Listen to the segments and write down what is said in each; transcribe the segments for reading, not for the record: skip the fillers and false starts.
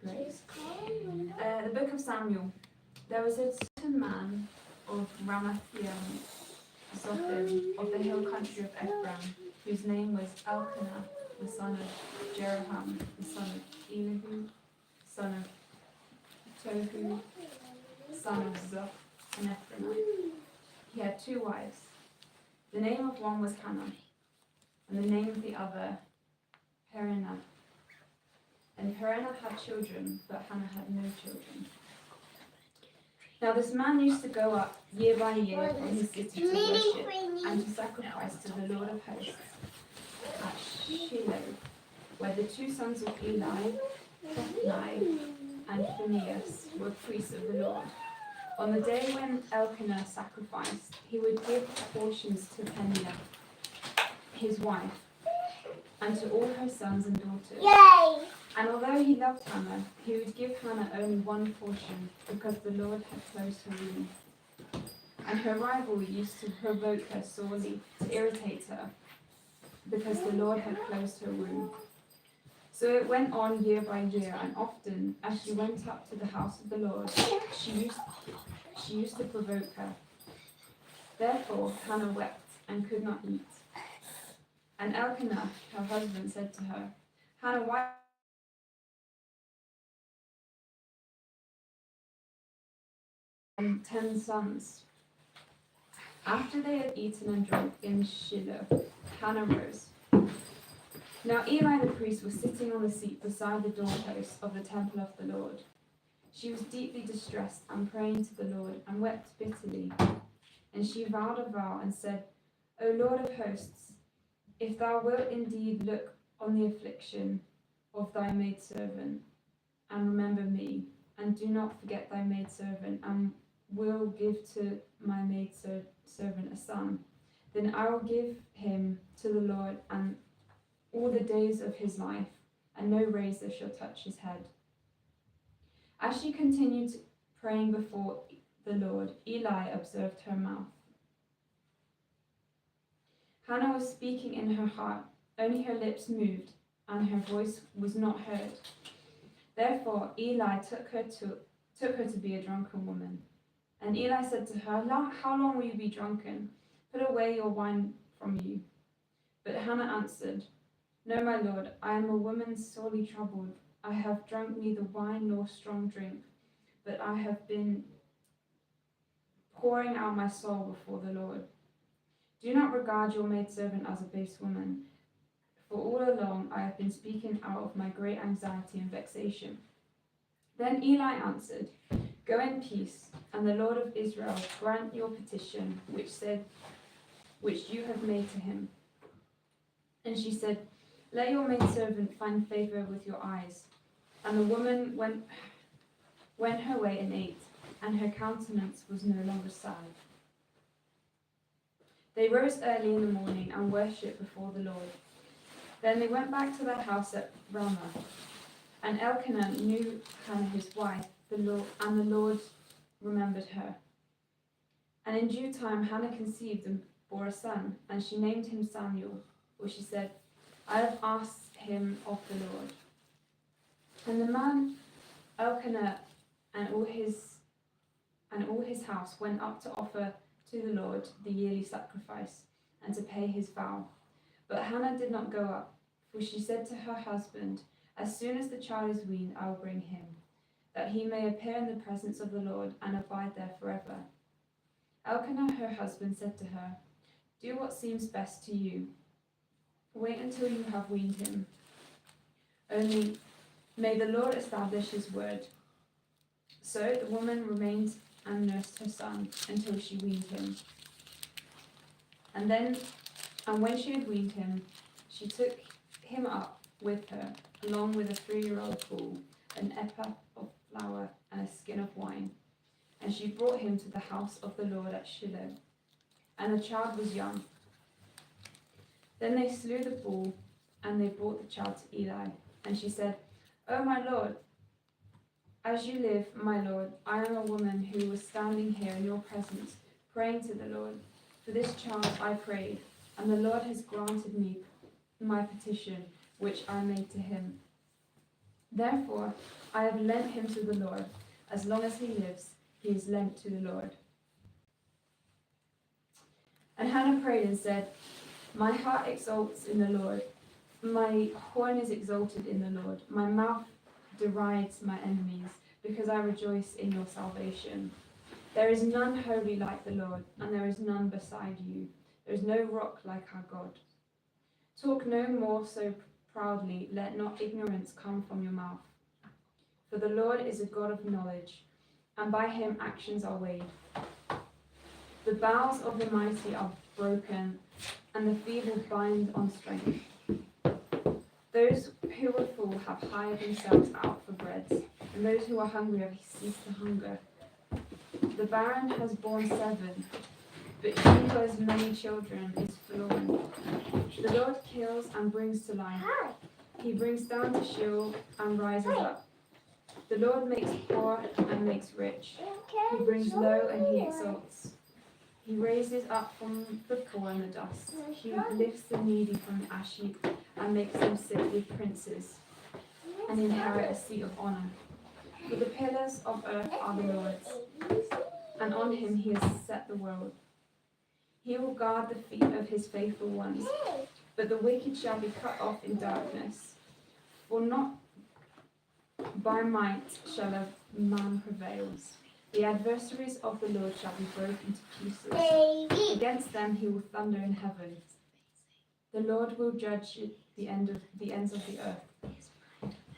Great. The book of Samuel. There was a certain man of Ramathaim Zophim of the hill country of Ephraim, whose name was Elkanah, the son of Jeroham, the son of Elihu, son of Tohu, son of Zoph, an Ephraimite. He had 2 wives. The name of one was Hannah, and the name of the other Peninnah. And Peninnah had children, but Hannah had no children. Now this man used to go up year by year from his city to worship and to sacrifice to the Lord of hosts at Shiloh, where the 2 sons of Eli, Hophni and Phinehas, were priests of the Lord. On the day when Elkanah sacrificed, he would give portions to Peninnah, his wife, and to all her sons and daughters. Yay! And although he loved Hannah, he would give Hannah only 1 portion, because the Lord had closed her womb. And her rival used to provoke her sorely, to irritate her, because the Lord had closed her womb. So it went on year by year, and often, as she went up to the house of the Lord, she used to provoke her. Therefore Hannah wept and could not eat. And Elkanah, her husband, said to her, Hannah, why 10 sons? After they had eaten and drunk in Shiloh, Hannah rose. Now Eli the priest was sitting on the seat beside the doorpost of the temple of the Lord. She was deeply distressed and praying to the Lord, and wept bitterly. And she vowed a vow and said, O Lord of hosts, if thou wilt indeed look on the affliction of thy maidservant, and remember me, and do not forget thy maidservant, and will give to my maidservant a son, then I will give him to the Lord and all the days of his life, and no razor shall touch his head. As she continued praying before the Lord, Eli observed her mouth. Hannah was speaking in her heart, only her lips moved, and her voice was not heard. Therefore Eli took her to be a drunken woman. And Eli said to her, How long will you be drunken? Put away your wine from you. But Hannah answered, No, my lord, I am a woman sorely troubled. I have drunk neither wine nor strong drink, but I have been pouring out my soul before the Lord. Do not regard your maidservant as a base woman, for all along I have been speaking out of my great anxiety and vexation. Then Eli answered, Go in peace, and the Lord of Israel grant your petition, which you have made to him. And she said, Let your maidservant find favor with your eyes. And the woman went her way and ate, and her countenance was no longer sad. They rose early in the morning and worshipped before the Lord. Then they went back to their house at Ramah. And Elkanah knew Hannah his wife, and the Lord remembered her. And in due time Hannah conceived and bore a son, and she named him Samuel, for she said, I have asked him of the Lord. And the man Elkanah and all his house went up to offer to the Lord the yearly sacrifice, and to pay his vow. But Hannah did not go up, for she said to her husband, As soon as the child is weaned, I will bring him, that he may appear in the presence of the Lord and abide there forever. Elkanah, her husband, said to her, Do what seems best to you. Wait until you have weaned him. Only may the Lord establish his word. So the woman remained and nursed her son until she weaned him. And when she had weaned him, she took him up with her, along with a 3-year-old bull, an ephah of flour, and a skin of wine. And she brought him to the house of the Lord at Shiloh. And the child was young. Then they slew the bull, and they brought the child to Eli. And she said, O my lord, as you live, my lord, I am a woman who was standing here in your presence, praying to the Lord. For this child I prayed, and the Lord has granted me my petition, which I made to him. Therefore I have lent him to the Lord. As long as he lives, he is lent to the Lord. And Hannah prayed and said, My heart exults in the Lord. My horn is exalted in the Lord. My mouth derides my enemies, because I rejoice in your salvation. There is none holy like the Lord, and there is none beside you. There is no rock like our God. Talk no more so proudly, let not ignorance come from your mouth. For the Lord is a God of knowledge, and by him actions are weighed. The bows of the mighty are broken, and the feeble bind on strength. Those who are full have hired themselves out for bread, and those who are hungry have ceased to hunger. The barren has borne 7, but he who has many children is forlorn. The Lord kills and brings to life. He brings down to Sheol and rises up. The Lord makes poor and makes rich. He brings low and he exalts. He raises up from the poor and the dust. He lifts the needy from the ash heap and makes them sit with princes and inherit a seat of honor. For the pillars of earth are the Lord's, and on him he has set the world. He will guard the feet of his faithful ones, but the wicked shall be cut off in darkness. For not by might shall a man prevail. The adversaries of the Lord shall be broken to pieces. Against them he will thunder in heaven. The Lord will judge the ends of the earth.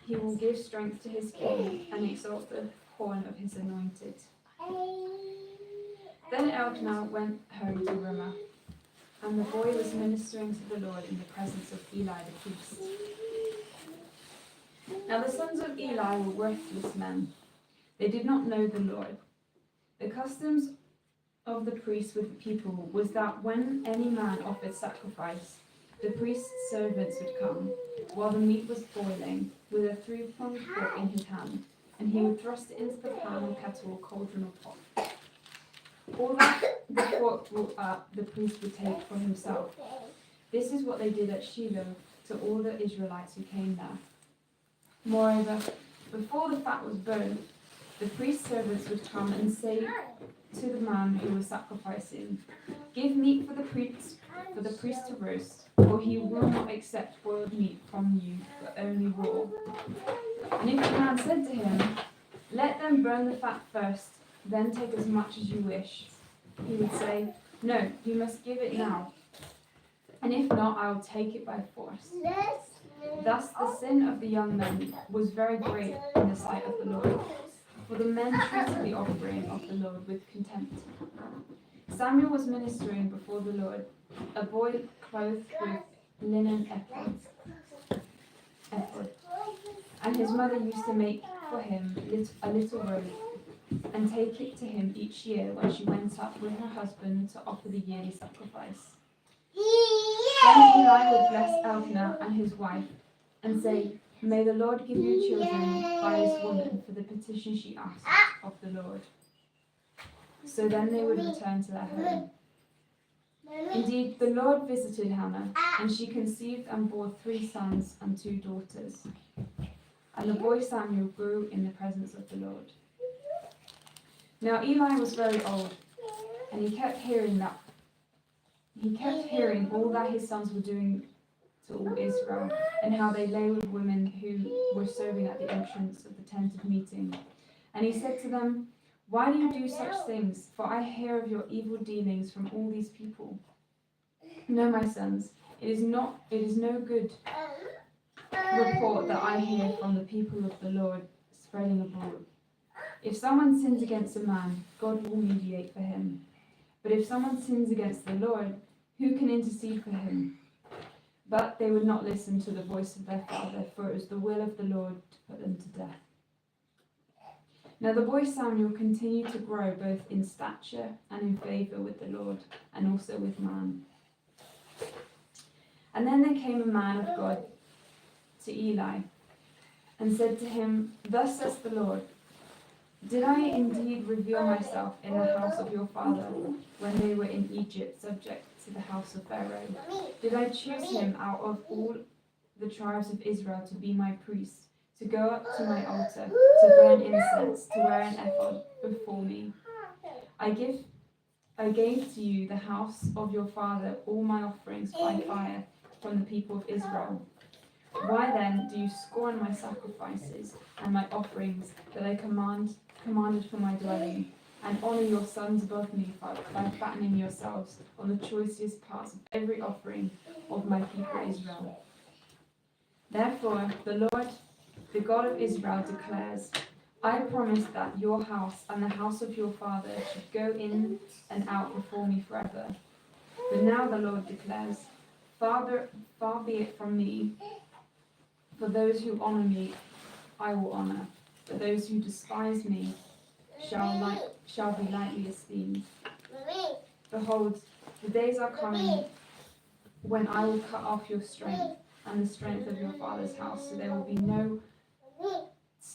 He will give strength to his king and exalt the horn of his anointed. Then Elkanah went home to Ramah, and the boy was ministering to the Lord in the presence of Eli the priest. Now the sons of Eli were worthless men. They did not know the Lord. The customs of the priests with the people was that when any man offered sacrifice, the priest's servants would come, while the meat was boiling, with a 3-pronged fork in his hand, and he would thrust it into the pan or kettle or cauldron or pot. All that the fork brought up, the priest would take for himself. This is what they did at Shiloh to all the Israelites who came there. Moreover, before the fat was burned, the priest's servants would come and say to the man who was sacrificing, Give meat for the priest to roast, for he will not accept boiled meat from you, but only raw. And if the man said to him, Let them burn the fat first, then take as much as you wish, he would say, No, you must give it now, and if not, I will take it by force. Thus the sin of the young men was very great in the sight of the Lord, for the men treated the offering of the Lord with contempt. Samuel was ministering before the Lord, a boy clothed with linen ephod, and his mother used to make for him a little robe, and take it to him each year when she went up with her husband to offer the yearly sacrifice. Then Eli would bless Elkanah and his wife, and say, May the Lord give you children by this woman for the petition she asked of the Lord. So then they would return to their home. Indeed, the Lord visited Hannah, and she conceived and bore 3 sons and 2 daughters. And the boy Samuel grew in the presence of the Lord. Now Eli was very old, and he kept hearing all that his sons were doing to all Israel, and how they lay with women who were serving at the entrance of the tent of meeting. And he said to them, Why do you do such things? For I hear of your evil dealings from all these people. No, my sons, it is no good report that I hear from the people of the Lord spreading abroad. If someone sins against a man, God will mediate for him. But if someone sins against the Lord, who can intercede for him? But they would not listen to the voice of their father, for it was the will of the Lord to put them to death. Now the boy Samuel continued to grow both in stature and in favour with the Lord, and also with man. And then there came a man of God to Eli, and said to him, Thus says the Lord, Did I indeed reveal myself in the house of your father, when they were in Egypt, subject to the house of Pharaoh? Did I choose him out of all the tribes of Israel to be my priests, to go up to my altar, to burn incense, to wear an ephod before me. I gave to you the house of your father all my offerings by fire from the people of Israel. Why then do you scorn my sacrifices and my offerings that I commanded for my dwelling, and honor your sons above me by fattening yourselves on the choicest parts of every offering of my people Israel? Therefore the Lord, the God of Israel, declares, I promised that your house and the house of your father should go in and out before me forever. But now the Lord declares, far be it from me, for those who honor me I will honor, but those who despise me shall be lightly esteemed. Behold, the days are coming when I will cut off your strength and the strength of your father's house, so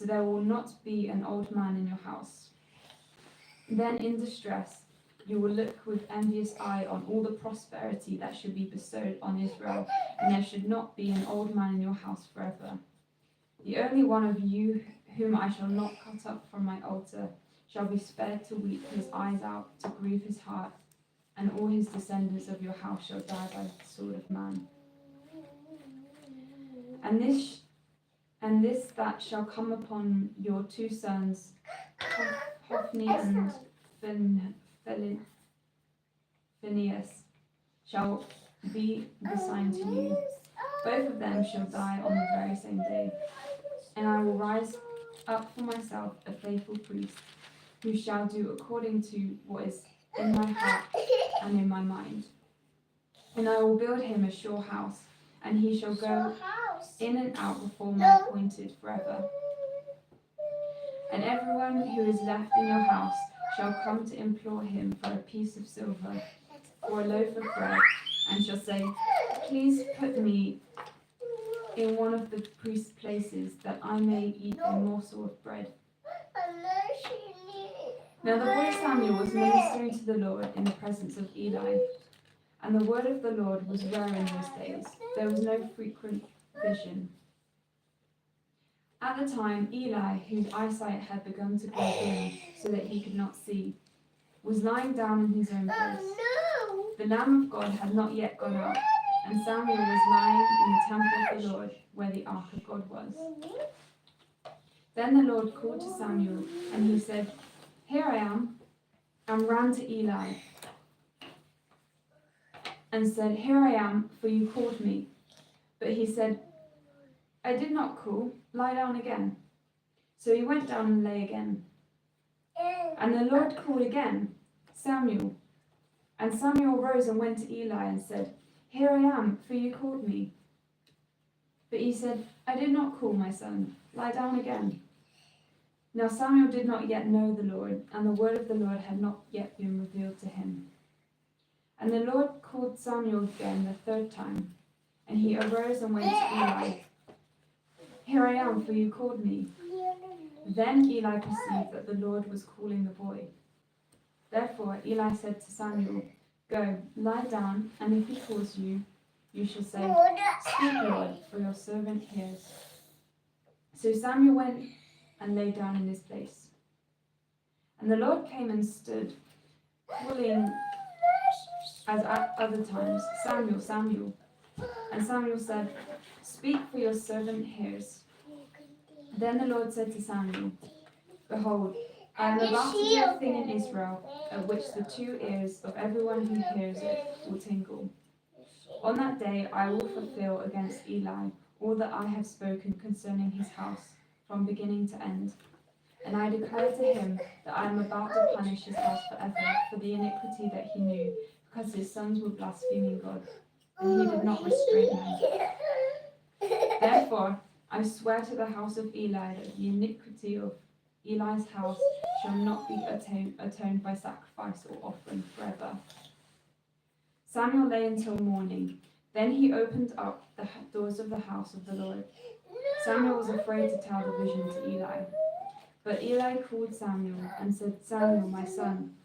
there will not be an old man in your house. Then in distress you will look with envious eye on all the prosperity that should be bestowed on Israel, and there should not be an old man in your house forever. The only one of you whom I shall not cut up from my altar shall be spared to weep his eyes out, to grieve his heart, and all his descendants of your house shall die by the sword of man. And this that shall come upon your two sons, Hophni and Phinehas, shall be the sign to you. Both of them shall die on the very same day. And I will rise up for myself a faithful priest, who shall do according to what is in my heart and in my mind. And I will build him a sure house, and he shall go in and out before my appointed forever. And everyone who is left in your house shall come to implore him for a piece of silver or a loaf of bread, and shall say, please put me in one of the priest's places, that I may eat a morsel of bread. Now the boy Samuel was ministering to the Lord in the presence of Eli, and the word of the Lord was rare in those days. There was no frequent vision. At the time, Eli, whose eyesight had begun to grow dim so that he could not see, was lying down in his own place. The Lamb of God had not yet gone out, and Samuel was lying in the temple of the Lord, where the ark of God was. Then the Lord called to Samuel, and he said, Here I am, and ran to Eli, and said, Here I am, for you called me. But he said, I did not call, lie down again. So he went down and lay again. And the Lord called again, Samuel. And Samuel rose and went to Eli and said, Here I am, for you called me. But he said, I did not call, my son, lie down again. Now Samuel did not yet know the Lord, and the word of the Lord had not yet been revealed to him. And the Lord called Samuel again the third time, and he arose and went to Eli. Here I am, for you called me. Then Eli perceived that the Lord was calling the boy. Therefore Eli said to Samuel, Go, lie down, and if he calls you, you shall say, Speak, Lord, for your servant hears. So Samuel went and lay down in his place. And the Lord came and stood, calling as at other times, Samuel, Samuel. And Samuel said, Speak, for your servant hears. Then the Lord said to Samuel, Behold, I am about to do a thing in Israel, at which the two ears of everyone who hears it will tingle. On that day I will fulfill against Eli all that I have spoken concerning his house, from beginning to end. And I declare to him that I am about to punish his house forever for the iniquity that he knew, because his sons were blaspheming God, and he did not restrain them. Therefore I swear to the house of Eli that the iniquity of Eli's house shall not be atoned by sacrifice or offering forever. Samuel lay until morning. Then he opened up the doors of the house of the Lord. Samuel was afraid to tell the vision to Eli. But Eli called Samuel and said, Samuel, my son.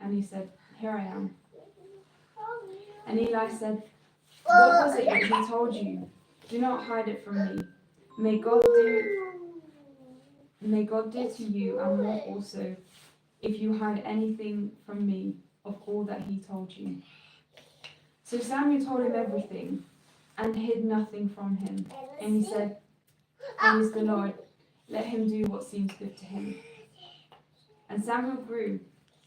And he said, Here I am. And Eli said, What was it that he told you? Do not hide it from me. May God do to you and more also, if you hide anything from me of all that he told you. So Samuel told him everything and hid nothing from him. And he said, praise the Lord, let him do what seems good to him. And Samuel grew,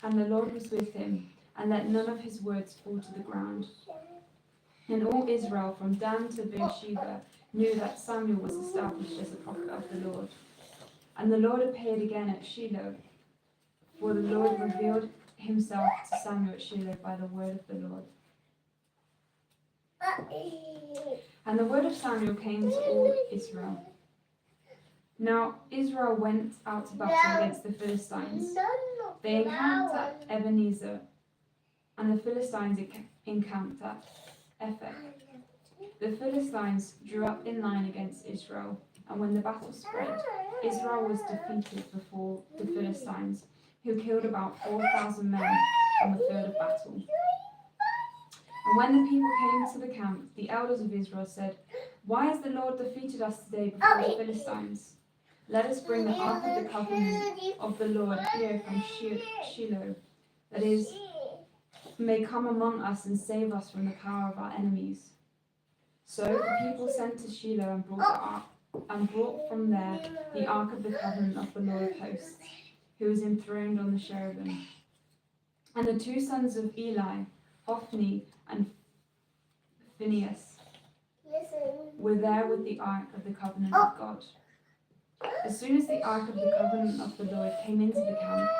and the Lord was with him, and let none of his words fall to the ground. And all Israel, from Dan to Beersheba, knew that Samuel was established as a prophet of the Lord. And the Lord appeared again at Shiloh, for the Lord revealed himself to Samuel at Shiloh by the word of the Lord. And the word of Samuel came to all Israel. Now Israel went out to battle against the Philistines. They encamped at Ebenezer, and the Philistines encamped at Ephek. The Philistines drew up in line against Israel, and when the battle spread, Israel was defeated before the Philistines, who killed about 4,000 men on the field of battle. And when the people came to the camp, the elders of Israel said, why has the Lord defeated us today before the Philistines? Let us bring the ark of the covenant of the Lord here from Shiloh, that is, may come among us and save us from the power of our enemies. So the people sent to Shiloh and brought from there the ark of the covenant of the Lord of hosts, who was enthroned on the cherubim. And the two sons of Eli, Hophni and Phinehas, were there with the ark of the covenant of God. As soon as the ark of the covenant of the Lord came into the camp,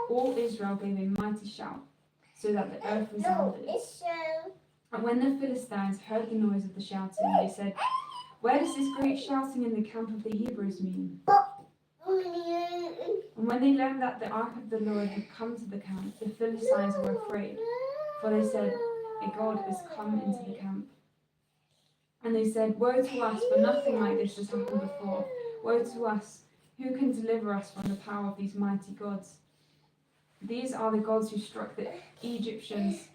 all Israel gave a mighty shout, so that the earth resounded. And when the Philistines heard the noise of the shouting, they said, where does this great shouting in the camp of the Hebrews mean? And when they learned that the ark of the Lord had come to the camp, the Philistines were afraid, for they said, a God has come into the camp. And they said, woe to us, for nothing like this has happened before. Woe to us, who can deliver us from the power of these mighty gods? These are the gods who struck the Egyptians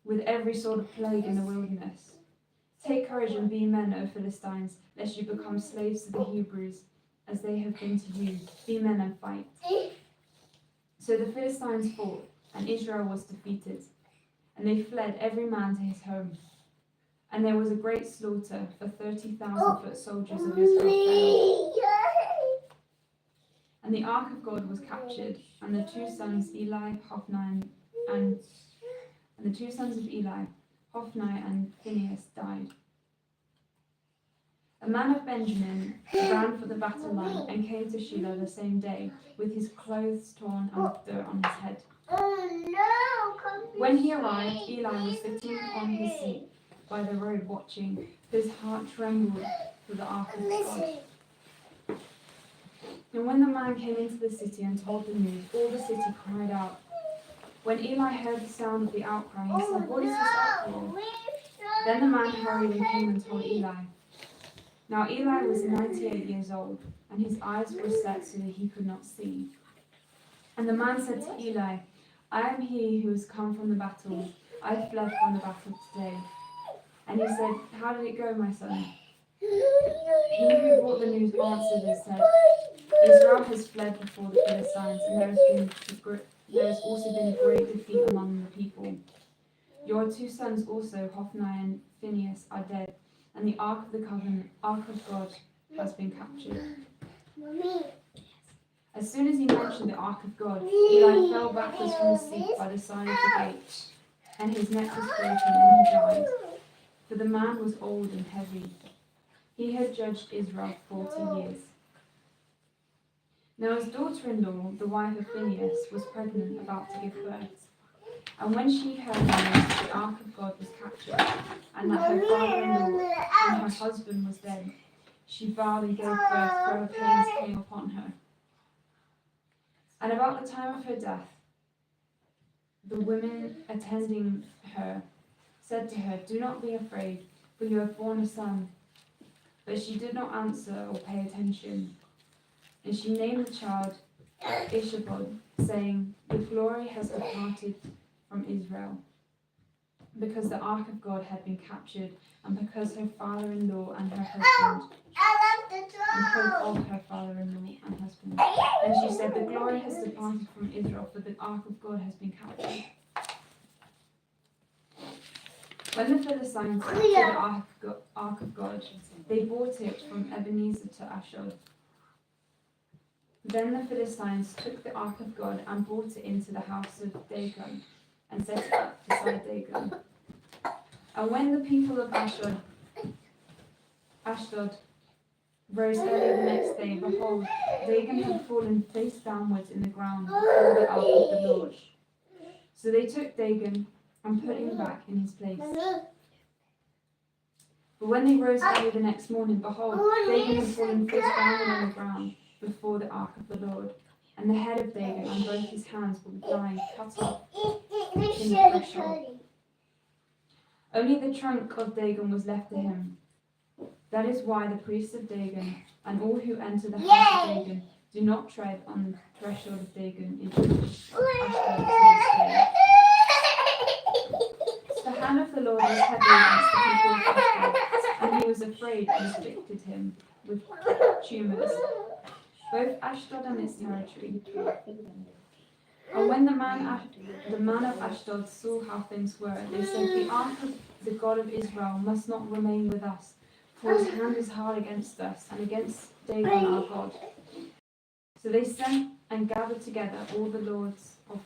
with every sort of plague in the wilderness. Take courage and be men, O Philistines, lest you become slaves to the Hebrews, as they have been to you. Be men and fight. So the Philistines fought, and Israel was defeated. And they fled every man to his home. And there was a great slaughter, for 30,000 foot soldiers of Israel fell. And the ark of God was captured, and the two sons Eli, Hophni, and Phinehas died. A man of Benjamin ran for the battle line and came to Shiloh the same day, with his clothes torn and with dirt on his head. When he arrived, Eli was sitting on his seat by the road watching. His heart trembled for the ark of God. And when the man came into the city and told the news, all the city cried out. When Eli heard the sound of the outcry, he said, what is this uproar? Then the man hurried and came and told Eli. Now Eli was 98 years old, and his eyes were set so that he could not see. And the man said to Eli, I am he who has come from the battle. I fled from the battle today. And he said, how did it go, my son? He who brought the news answered and said, Israel has fled before the Philistines, and there has also been a great defeat among the people. Your two sons also, Hophni and Phinehas, are dead, and the ark of the covenant, ark of God, has been captured. As soon as he mentioned the ark of God, Eli fell backwards from his seat by the side of the gate, and his neck was broken, and he died. For the man was old and heavy. He had judged Israel 40 years. Now his daughter-in-law, the wife of Phinehas, was pregnant, about to give birth. And when she heard the news that the ark of God was captured, and that her father-in-law and her husband was dead, she vowed and gave birth, for her pains came upon her. And about the time of her death, the women attending her said to her, do not be afraid, for you have borne a son. But she did not answer or pay attention. And she named the child Ichabod, saying, the glory has departed from Israel. because the ark of God had been captured, and because her father-in-law and her husband, because of her father-in-law and husband. And she said, the glory has departed from Israel, for the ark of God has been captured. When the Philistines took the ark of God, they brought it from Ebenezer to Ashdod. Then the Philistines took the ark of God and brought it into the house of Dagon, and set it up beside Dagon. And when the people of Ashdod rose early the next day, behold, Dagon had fallen face downwards in the ground before the ark of the Lord. So they took Dagon and put him back in his place. But when they rose early the next morning, behold, Dagon had fallen face downward on the ground before the ark of the Lord, and the head of Dagon and both his hands were lying cut off in the threshold. Only the trunk of Dagon was left to him. That is why the priests of Dagon and all who enter the house of Dagon do not tread on the threshold of Dagon in Ashdod to this day. The hand of the Lord was heavy against the people of Ashdod, and he was afraid and afflicted him with tumors, both Ashdod and its territory. And when the man of Ashdod saw how things were, they said, the ark of the God of Israel must not remain with us, for his hand is hard against us and against Dagon our God. So they sent and gathered together all the lords of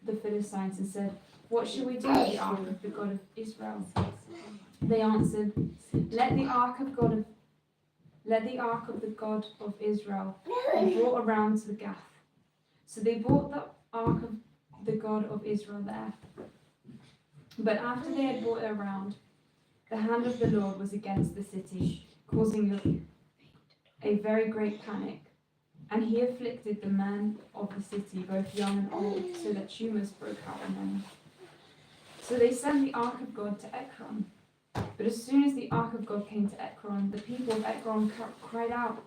the Philistines and said, what shall we do with the ark of the God of Israel? They answered, let the ark of the God of Israel be brought around to the Gath. So they brought the ark of the God of Israel there. But after they had brought it around, the hand of the Lord was against the city, causing a very great panic. And he afflicted the men of the city, both young and old, so that tumors broke out on them. So they sent the ark of God to Ekron. But as soon as the ark of God came to Ekron, the people of Ekron cried out,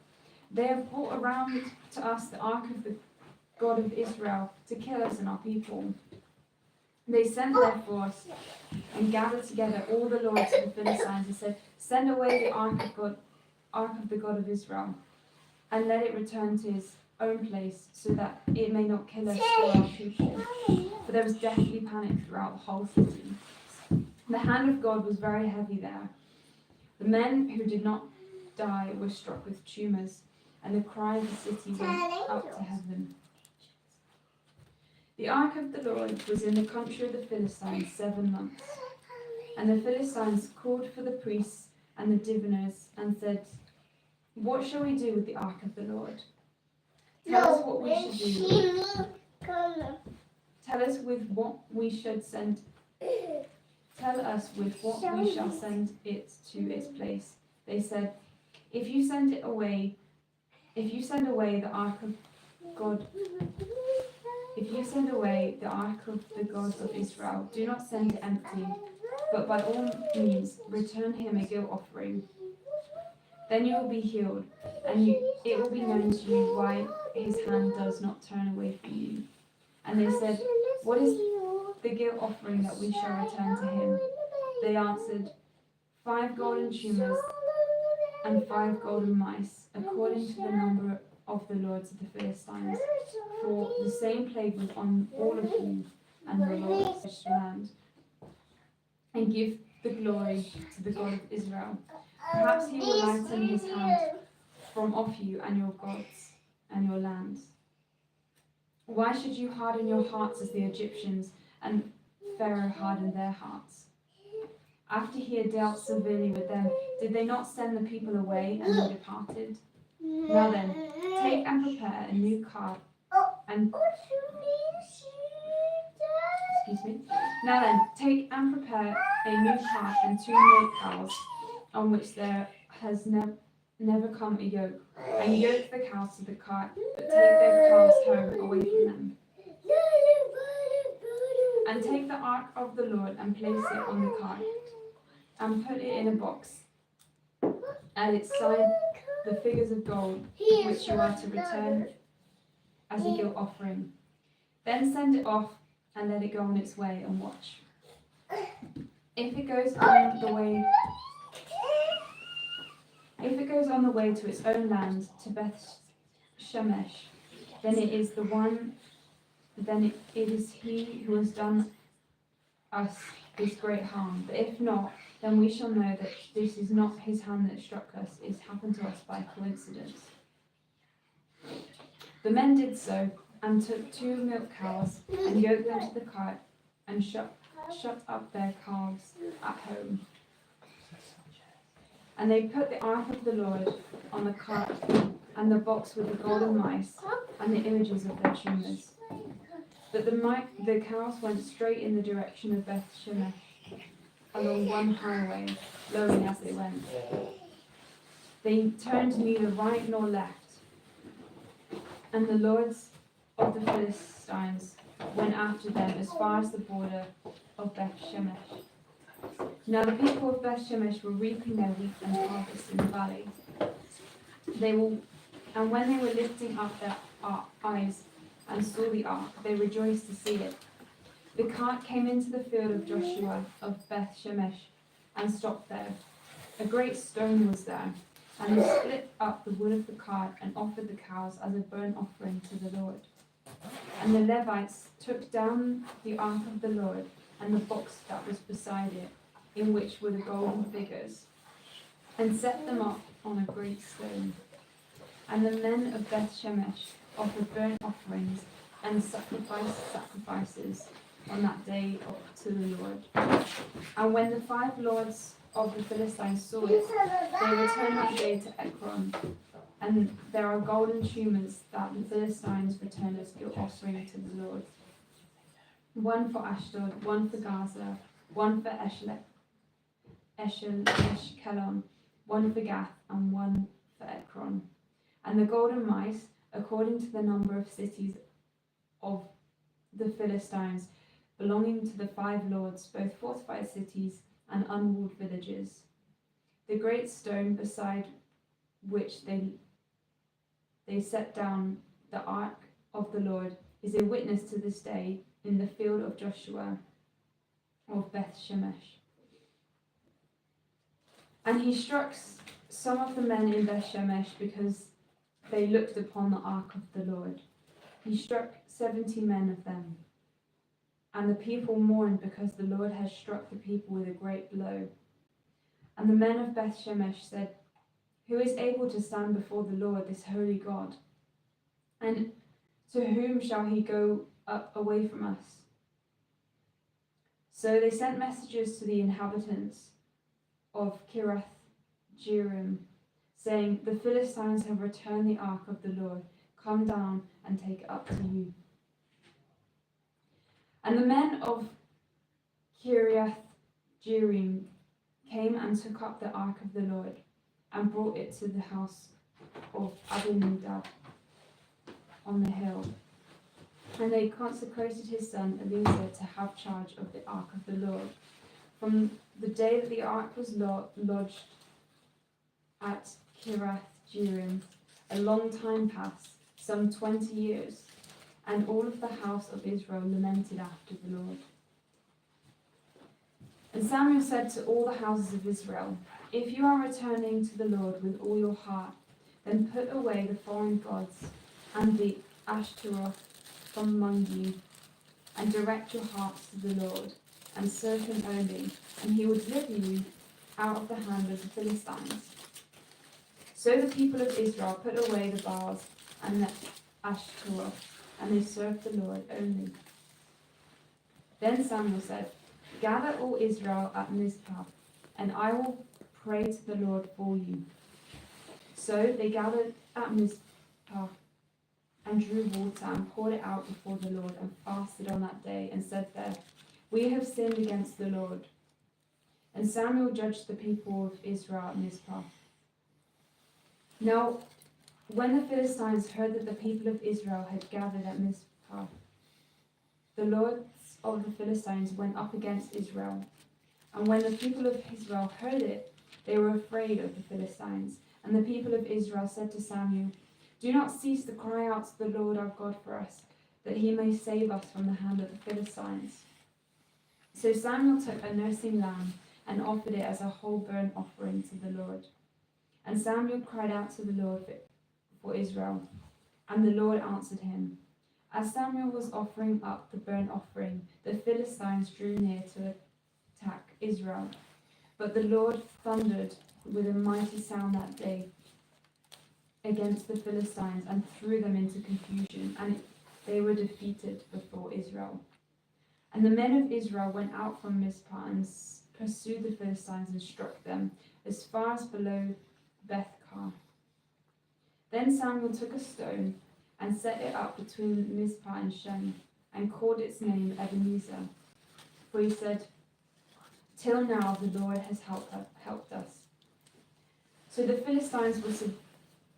they have brought around to us the ark of the God of Israel to kill us and our people. They sent therefore and gathered together all the lords of the Philistines and said, send away the ark of the God of Israel, and let it return to his own place, so that it may not kill us or our people. For there was deathly panic throughout the whole city. The hand of God was very heavy there. The men who did not die were struck with tumors, and the cry of the city went up to heaven. The ark of the Lord was in the country of the Philistines 7 months. And the Philistines called for the priests and the diviners and said, what shall we do with the ark of the Lord? Tell us what we should do. Tell us with what we should send. Tell us with what we shall send it to its place. They said, if you send away the ark of God, if you send away the ark of the gods of Israel, do not send it empty, but by all means return him a guilt offering. Then you will be healed, and it will be known to you why his hand does not turn away from you. And they said, what is the guilt offering that we shall return to him? They answered, 5 golden tumors and 5 golden mice, according to the number of the lords of the Philistines. For the same plague was on all of you and the lords of the land. And give the glory to the God of Israel. Perhaps he will lighten his hand from off you and your gods and your lands. Why should you harden your hearts as the Egyptians and Pharaoh hardened their hearts? After he had dealt severely with them, did they not send the people away and they departed? Now then, take and prepare a new cart and Now then, take and prepare a new cart and 2 milk cows, on which there has never come a yoke, and yoke the cows to the cart, but take their calves home away from them. And take the ark of the Lord and place it on the cart, and put it in a box, at its side the figures of gold, which you are to return as a guilt offering. Then send it off and let it go on its way and watch. If it goes on the way to its own land, to Beth Shemesh, then it is he who has done us this great harm. But if not, then we shall know that this is not his hand that struck us, it happened to us by coincidence. The men did so, and took 2 milk cows, and yoked them to the cart, and shut up their calves at home. And they put the ark of the Lord on the cart, and the box with the golden mice, and the images of their tumors. But the cows went straight in the direction of Beth Shemesh, along one highway, lowing as they went. They turned neither right nor left. And the lords of the Philistines went after them as far as the border of Beth Shemesh. Now the people of Beth Shemesh were reaping their wheat and harvest in the valley. And when they were lifting up their eyes and saw the ark, they rejoiced to see it. The cart came into the field of Joshua of Beth Shemesh and stopped there. A great stone was there, and they split up the wood of the cart and offered the cows as a burnt offering to the Lord. And the Levites took down the ark of the Lord and the box that was beside it, in which were the golden figures, and set them up on a great stone. And the men of Beth Shemesh offered burnt offerings and sacrifices on that day to the Lord. And when the 5 lords of the Philistines saw it, they returned that day to Ekron. And there are golden tumors that the Philistines returned as guilt offering to the Lord. 1 for Ashdod, 1 for Gaza, 1 for Ashkelon, 1 for Gath, and 1 for Ekron. And the golden mice, according to the number of cities of the Philistines, belonging to the 5 lords, both fortified cities and unwalled villages. The great stone beside which they set down the ark of the Lord is a witness to this day in the field of Joshua of Beth Shemesh. And he struck some of the men in Beth Shemesh because they looked upon the ark of the Lord. He struck 70 men of them. And the people mourned because the Lord had struck the people with a great blow. And the men of Beth Shemesh said, "Who is able to stand before the Lord, this holy God? And to whom shall he go up away from us?" So they sent messages to the inhabitants of Kiriath-Jearim, saying, "The Philistines have returned the ark of the Lord. Come down and take it up to you." And the men of Kiriath-Jearim came and took up the ark of the Lord and brought it to the house of Abinadab on the hill. And they consecrated his son Eliezer to have charge of the ark of the Lord. From the day that the ark was lodged at Kiriath-Jearim, a long time passed, some 20 years, and all of the house of Israel lamented after the Lord. And Samuel said to all the houses of Israel, "If you are returning to the Lord with all your heart, then put away the foreign gods and the Ashtaroth from among you, and direct your hearts to the Lord, and serve him only, and he will deliver you out of the hand of the Philistines." So the people of Israel put away the Baals and the Ashtaroth, and they served the Lord only. Then Samuel said, "Gather all Israel at Mizpah, and I will pray to the Lord for you." So they gathered at Mizpah and drew water and poured it out before the Lord and fasted on that day and said there, "We have sinned against the Lord." And Samuel judged the people of Israel at Mizpah. Now, when the Philistines heard that the people of Israel had gathered at Mizpah, the lords of the Philistines went up against Israel. And when the people of Israel heard it, they were afraid of the Philistines. And the people of Israel said to Samuel, "Do not cease to cry out to the Lord our God for us, that he may save us from the hand of the Philistines." So Samuel took a nursing lamb and offered it as a whole burnt offering to the Lord. And Samuel cried out to the Lord for Israel, and the Lord answered him. As Samuel was offering up the burnt offering, the Philistines drew near to attack Israel. But the Lord thundered with a mighty sound that day against the Philistines and threw them into confusion, and they were defeated before Israel. And the men of Israel went out from Mizpah and pursued the Philistines and struck them as far as below Bethkar. Then Samuel took a stone and set it up between Mizpah and Shen, and called its name Ebenezer. For he said, "Till now the Lord has helped us." So the Philistines were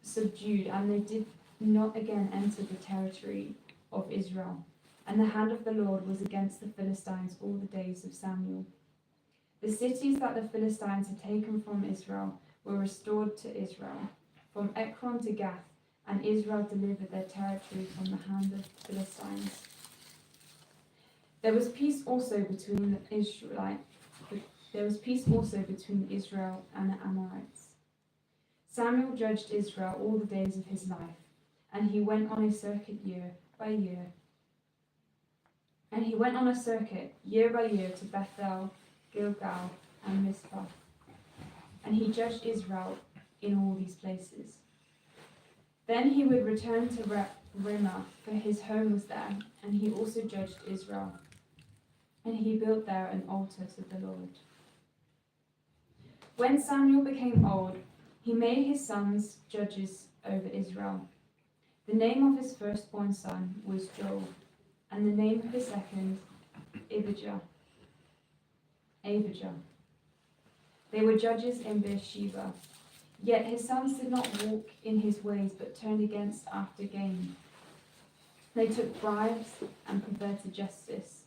subdued, and they did not again enter the territory of Israel. And the hand of the Lord was against the Philistines all the days of Samuel. The cities that the Philistines had taken from Israel were restored to Israel, from Ekron to Gath, and Israel delivered their territory from the hand of the Philistines. There was peace also between Israel and the Amorites. Samuel judged Israel all the days of his life, and he went on a circuit year by year. Year by year to Bethel, Gilgal, and Mizpah. And he judged Israel in all these places. Then he would return to Ramah, for his home was there, and he also judged Israel. And he built there an altar to the Lord. When Samuel became old, he made his sons judges over Israel. The name of his firstborn son was Joel, and the name of his second, Abijah. They were judges in Beersheba. Yet his sons did not walk in his ways, but turned against after gain. They took bribes and perverted justice.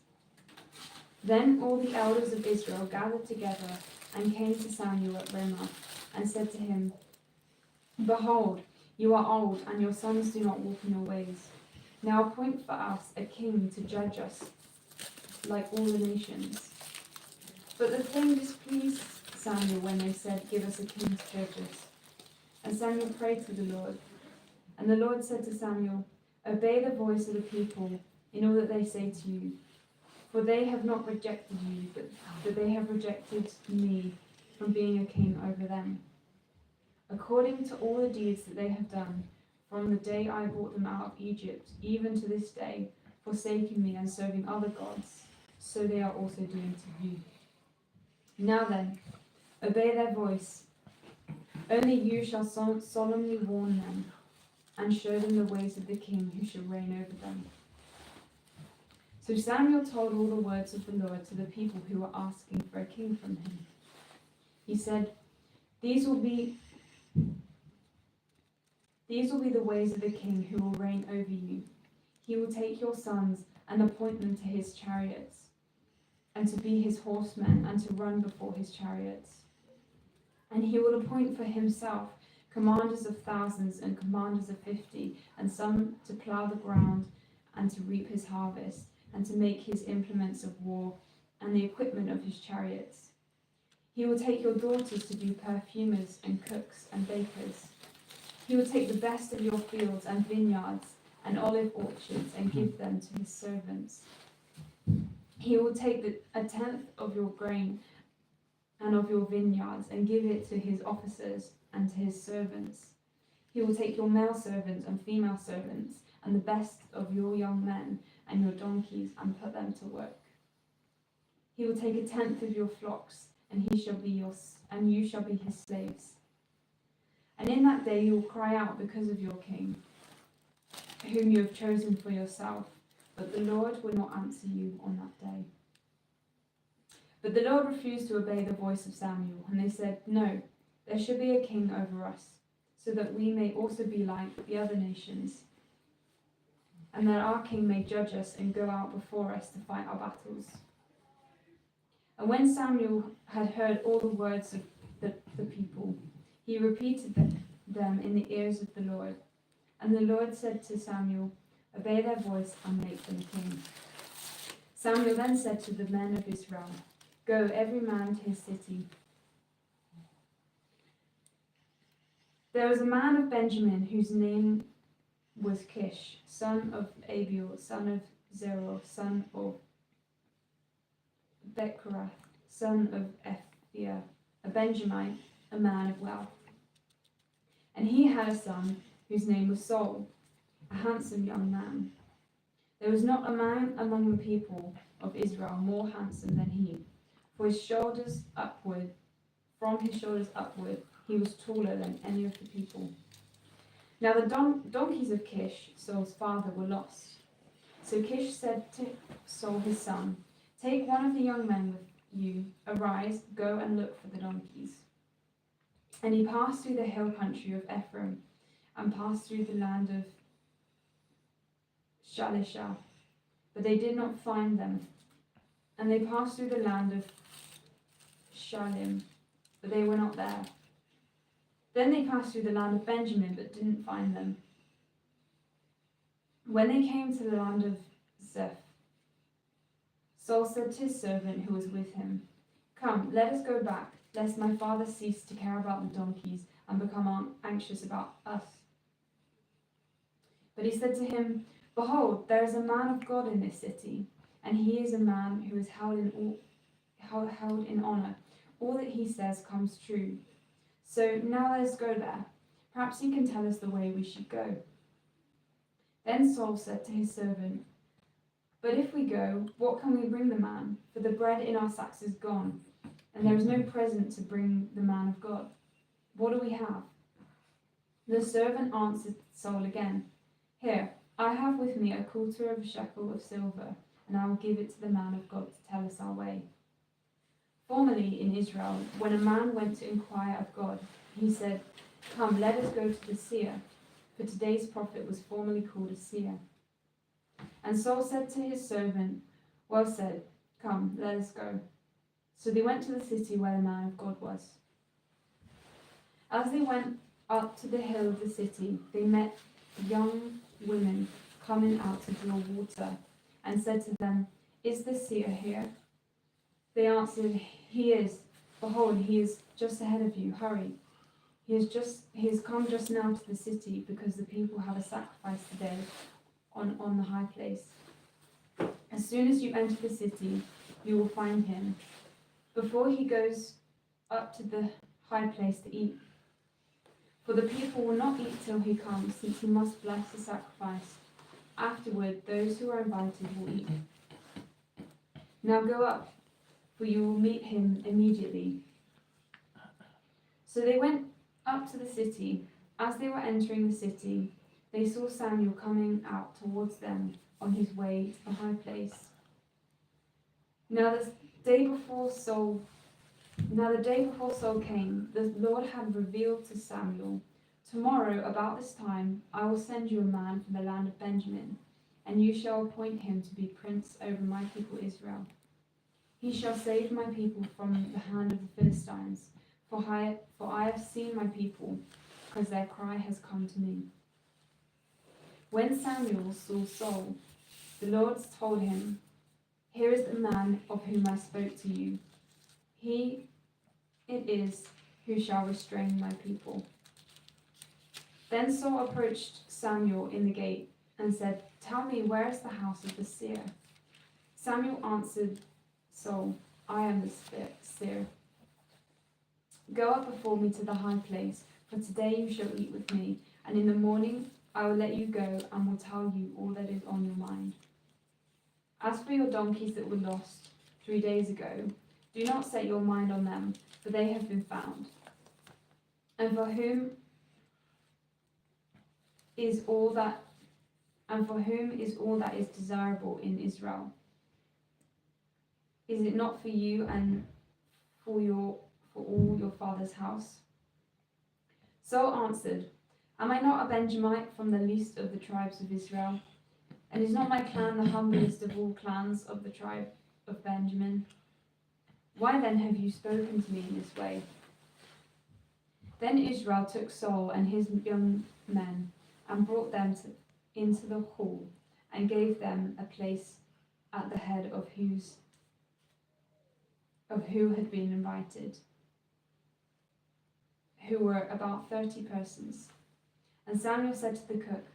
Then all the elders of Israel gathered together and came to Samuel at Ramah, and said to him, "Behold, you are old, and your sons do not walk in your ways. Now appoint for us a king to judge us like all the nations." But the thing displeased Samuel when they said, "Give us a king to judge us." And Samuel prayed to the Lord. And the Lord said to Samuel, "Obey the voice of the people in all that they say to you. For they have not rejected you, but they have rejected me from being a king over them. According to all the deeds that they have done, from the day I brought them out of Egypt, even to this day, forsaking me and serving other gods, so they are also doing to you. Now then, obey their voice. Only you shall solemnly warn them, and show them the ways of the king who shall reign over them." So Samuel told all the words of the Lord to the people who were asking for a king from him. He said, These will be the ways of the king who will reign over you. He will take your sons and appoint them to his chariots, and to be his horsemen, and to run before his chariots. And he will appoint for himself commanders of thousands and commanders of 50, and some to plough the ground and to reap his harvest, and to make his implements of war and the equipment of his chariots. He will take your daughters to be perfumers and cooks and bakers. He will take the best of your fields and vineyards and olive orchards and give them to his servants. He will take a tenth of your grain and of your vineyards and give it to his officers and to his servants. He will take your male servants and female servants and the best of your young men and your donkeys and put them to work. He will take a tenth of your flocks, and you shall be his slaves. And in that day you will cry out because of your king, whom you have chosen for yourself, but the Lord will not answer you on that day. But the Lord refused to obey the voice of Samuel, and they said, "No, there should be a king over us, so that we may also be like the other nations, and that our king may judge us and go out before us to fight our battles." And when Samuel had heard all the words of the people, he repeated them in the ears of the Lord. And the Lord said to Samuel, "Obey their voice and make them king." Samuel then said to the men of Israel, "Go, every man to his city." There was a man of Benjamin whose name was Kish, son of Abiel, son of Zerah, son of Bechorath, son of Ephiah, a Benjamite, a man of wealth. And he had a son whose name was Saul, a handsome young man. There was not a man among the people of Israel more handsome than he, for from his shoulders upward, he was taller than any of the people. Now the donkeys of Kish, Saul's father, were lost. So Kish said to Saul his son, "Take one of the young men with you, arise, go and look for the donkeys." And he passed through the hill country of Ephraim, and passed through the land of Shalisha, but they did not find them. And they passed through the land of Shalim, but they were not there. Then they passed through the land of Benjamin, but didn't find them. When they came to the land of Zeph, Saul said to his servant who was with him, "Come, let us go back, lest my father cease to care about the donkeys and become anxious about us." But he said to him, "Behold, there is a man of God in this city, and he is a man who is held in honor. All that he says comes true. So now let us go there. Perhaps he can tell us the way we should go." Then Saul said to his servant, "But if we go, what can we bring the man? For the bread in our sacks is gone, and there is no present to bring the man of God. What do we have?" The servant answered Saul again, "Here, I have with me a quarter of a shekel of silver, and I will give it to the man of God to tell us our way." Formerly in Israel, when a man went to inquire of God, he said, "Come, let us go to the seer," for today's prophet was formerly called a seer. And Saul said to his servant, "Well said, come, let us go." So they went to the city where the man of God was. As they went up to the hill of the city, they met young women coming out to draw water, and said to them, "Is the seer here?" They answered, "He is. Behold, he is just ahead of you. Hurry. He has come just now to the city, because the people have a sacrifice today on the high place. As soon as you enter the city, you will find him, before he goes up to the high place to eat. For the people will not eat till he comes, since he must bless the sacrifice. Afterward, those who are invited will eat. Now go up, for you will meet him immediately." So they went up to the city. As they were entering the city, they saw Samuel coming out towards them on his way to the high place. Now the day before Saul came, the Lord had revealed to Samuel, "Tomorrow, about this time, I will send you a man from the land of Benjamin, and you shall appoint him to be prince over my people Israel. He shall save my people from the hand of the Philistines, for I have seen my people, because their cry has come to me." When Samuel saw Saul, the Lord told him, "Here is the man of whom I spoke to you. He it is who shall restrain my people." Then Saul approached Samuel in the gate and said, "Tell me, where is the house of the seer?" Samuel answered Saul, "I am the seer. Go up before me to the high place, for today you shall eat with me, and in the morning I will let you go and will tell you all that is on your mind. As for your donkeys that were lost 3 days ago, do not set your mind on them, for they have been found. And for whom is all that is desirable in Israel? Is it not for you and for all your father's house?" Saul answered, "Am I not a Benjamite from the least of the tribes of Israel? And is not my clan the humblest of all clans of the tribe of Benjamin? Why then have you spoken to me in this way?" Then Israel took Saul and his young men and brought them into the hall and gave them a place at the head of who had been invited, who were about 30 persons. And Samuel said to the cook,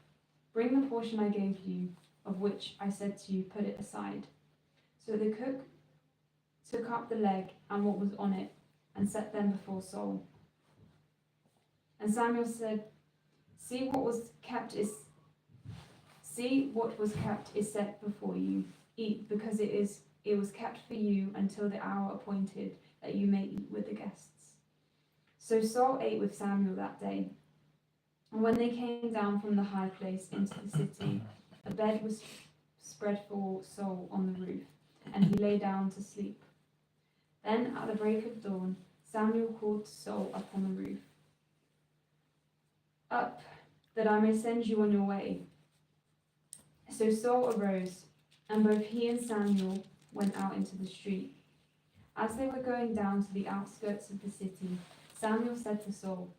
"Bring the portion I gave you, of which I said to you, put it aside." So the cook took up the leg and what was on it, and set them before Saul. And Samuel said, See what was kept is set before you. Eat, because it was kept for you until the hour appointed that you may eat with the guests. So Saul ate with Samuel that day. And when they came down from the high place into the city, a bed was spread for Saul on the roof, and he lay down to sleep. Then at the break of dawn, Samuel called Saul up on the roof. "Up, that I may send you on your way." So Saul arose, and both he and Samuel went out into the street. As they were going down to the outskirts of the city, Samuel said to Saul,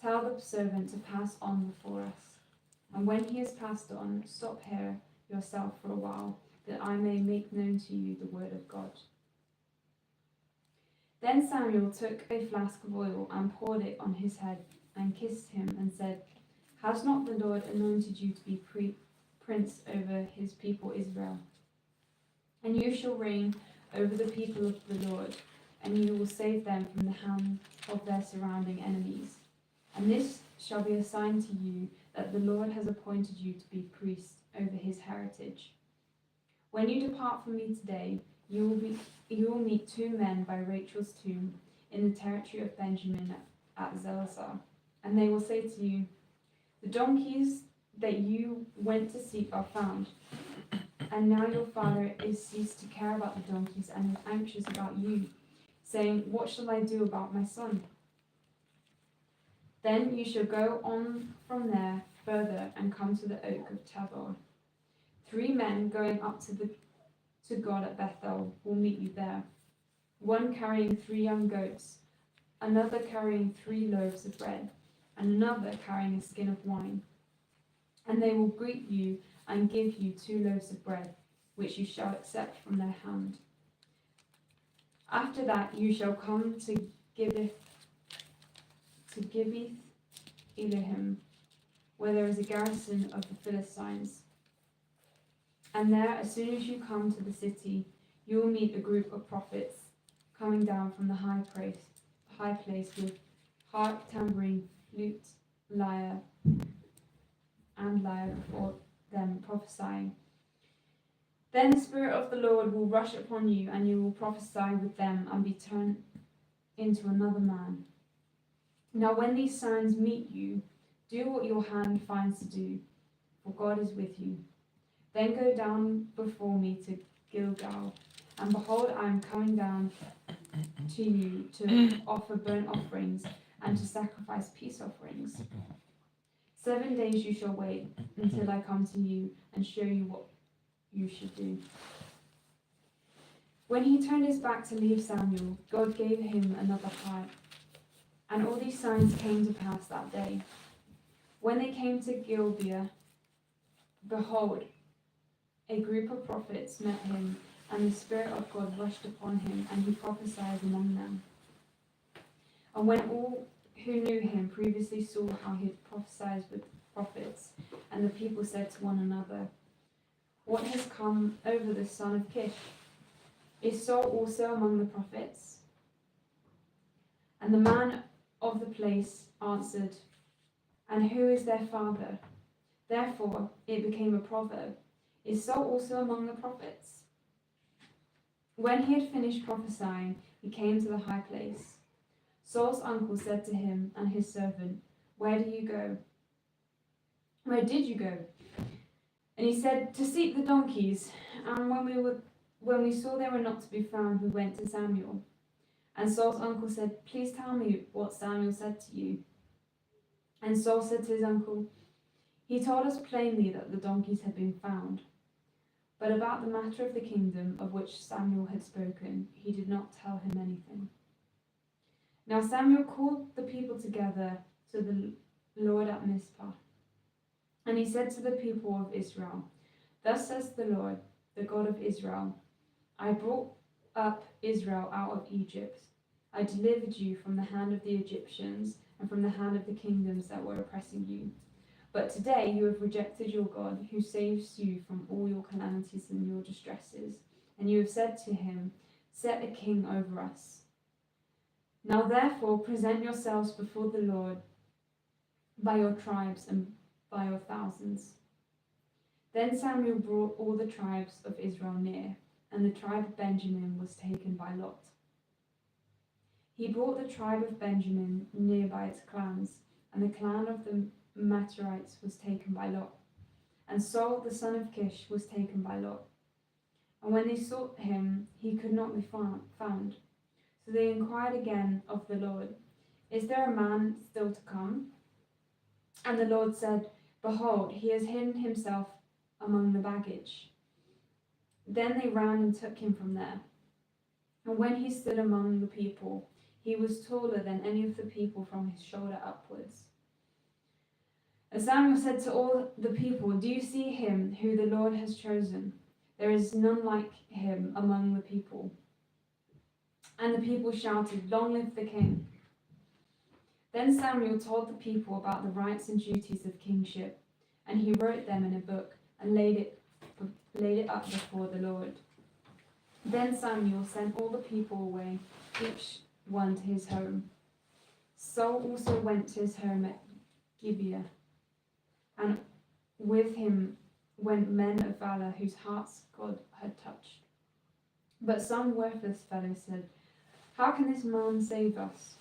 "Tell the servant to pass on before us. And when he has passed on, stop here yourself for a while, that I may make known to you the word of God." Then Samuel took a flask of oil and poured it on his head and kissed him and said, "Has not the Lord anointed you to be prince over his people Israel? And you shall reign over the people of the Lord, and you will save them from the hand of their surrounding enemies. And this shall be a sign to you that the Lord has appointed you to be priest over his heritage. When you depart from me today, you will meet 2 men by Rachel's tomb in the territory of Benjamin at Zelzah, and they will say to you, 'The donkeys that you went to seek are found, and now your father is ceased to care about the donkeys and is anxious about you, saying, What shall I do about my son?' Then you shall go on from there further and come to the oak of Tabor. 3 men going up to God at Bethel will meet you there, one carrying 3 young goats, another carrying 3 loaves of bread, and another carrying a skin of wine. And they will greet you and give you 2 loaves of bread, which you shall accept from their hand. After that you shall come to Gibeath Elohim, where there is a garrison of the Philistines. And there, as soon as you come to the city, you will meet a group of prophets coming down from the high place with harp, tambourine, flute, lyre before them, prophesying. Then the Spirit of the Lord will rush upon you, and you will prophesy with them and be turned into another man. Now when these signs meet you, do what your hand finds to do, for God is with you. Then go down before me to Gilgal, and behold, I am coming down to you to offer burnt offerings and to sacrifice peace offerings. 7 days you shall wait until I come to you and show you what you should do." When he turned his back to leave Samuel, God gave him another heart. And all these signs came to pass that day. When they came to Gibeah, behold, a group of prophets met him, and the Spirit of God rushed upon him, and he prophesied among them. And when all who knew him previously saw how he had prophesied with prophets, and the people said to one another, "What has come over the son of Kish? Is Saul also among the prophets?" And the man of the place answered, "And who is their father?" Therefore it became a proverb, "Is Saul also among the prophets?" When he had finished prophesying, he came to the high place. Saul's uncle said to him and his servant, Where did you go? And he said, "To seek the donkeys. And when we saw they were not to be found, we went to Samuel." And Saul's uncle said, "Please tell me what Samuel said to you." And Saul said to his uncle, "He told us plainly that the donkeys had been found. But about the matter of the kingdom of which Samuel had spoken, he did not tell him anything." Now Samuel called the people together to the Lord at Mizpah. And he said to the people of Israel, "Thus says the Lord, the God of Israel. I brought up Israel out of Egypt. I delivered you from the hand of the Egyptians and from the hand of the kingdoms that were oppressing you. But today you have rejected your God, who saves you from all your calamities and your distresses. And you have said to him, set a king over us. Now therefore present yourselves before the Lord by your tribes and by your thousands. Then Samuel brought all the tribes of Israel near, and the tribe of Benjamin was taken by lot. He brought the tribe of Benjamin near by its clans, and the clan of the Matarites was taken by lot. And Saul the son of Kish was taken by lot. And when they sought him, he could not be found. So they inquired again of the Lord, is there a man still to come? And the Lord said, behold, he has hidden himself among the baggage. Then they ran and took him from there. And when he stood among the people, he was taller than any of the people from his shoulder upwards. And Samuel said to all the people, do you see him who the Lord has chosen? There is none like him among the people. And the people shouted, long live the king. Then Samuel told the people about the rights and duties of kingship, and he wrote them in a book and laid it up before the Lord. Then Samuel sent all the people away, each one to his home. Saul also went to his home at Gibeah, and with him went men of valor whose hearts God had touched. But some worthless fellows said, how can this man save us?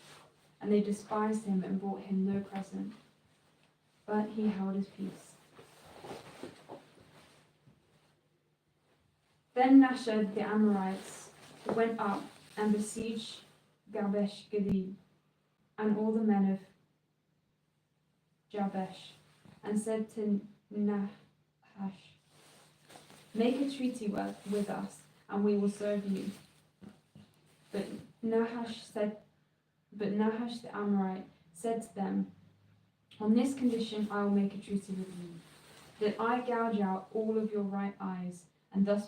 And they despised him and brought him no present. But he held his peace. Then Nashad the Amorites went up and besieged Jabesh Gilead, and all the men of Jabesh, and said to Nahash, make a treaty with us, and we will serve you. But Nahash the Amorite said to them, on this condition I will make a treaty with you, that I gouge out all of your right eyes, and thus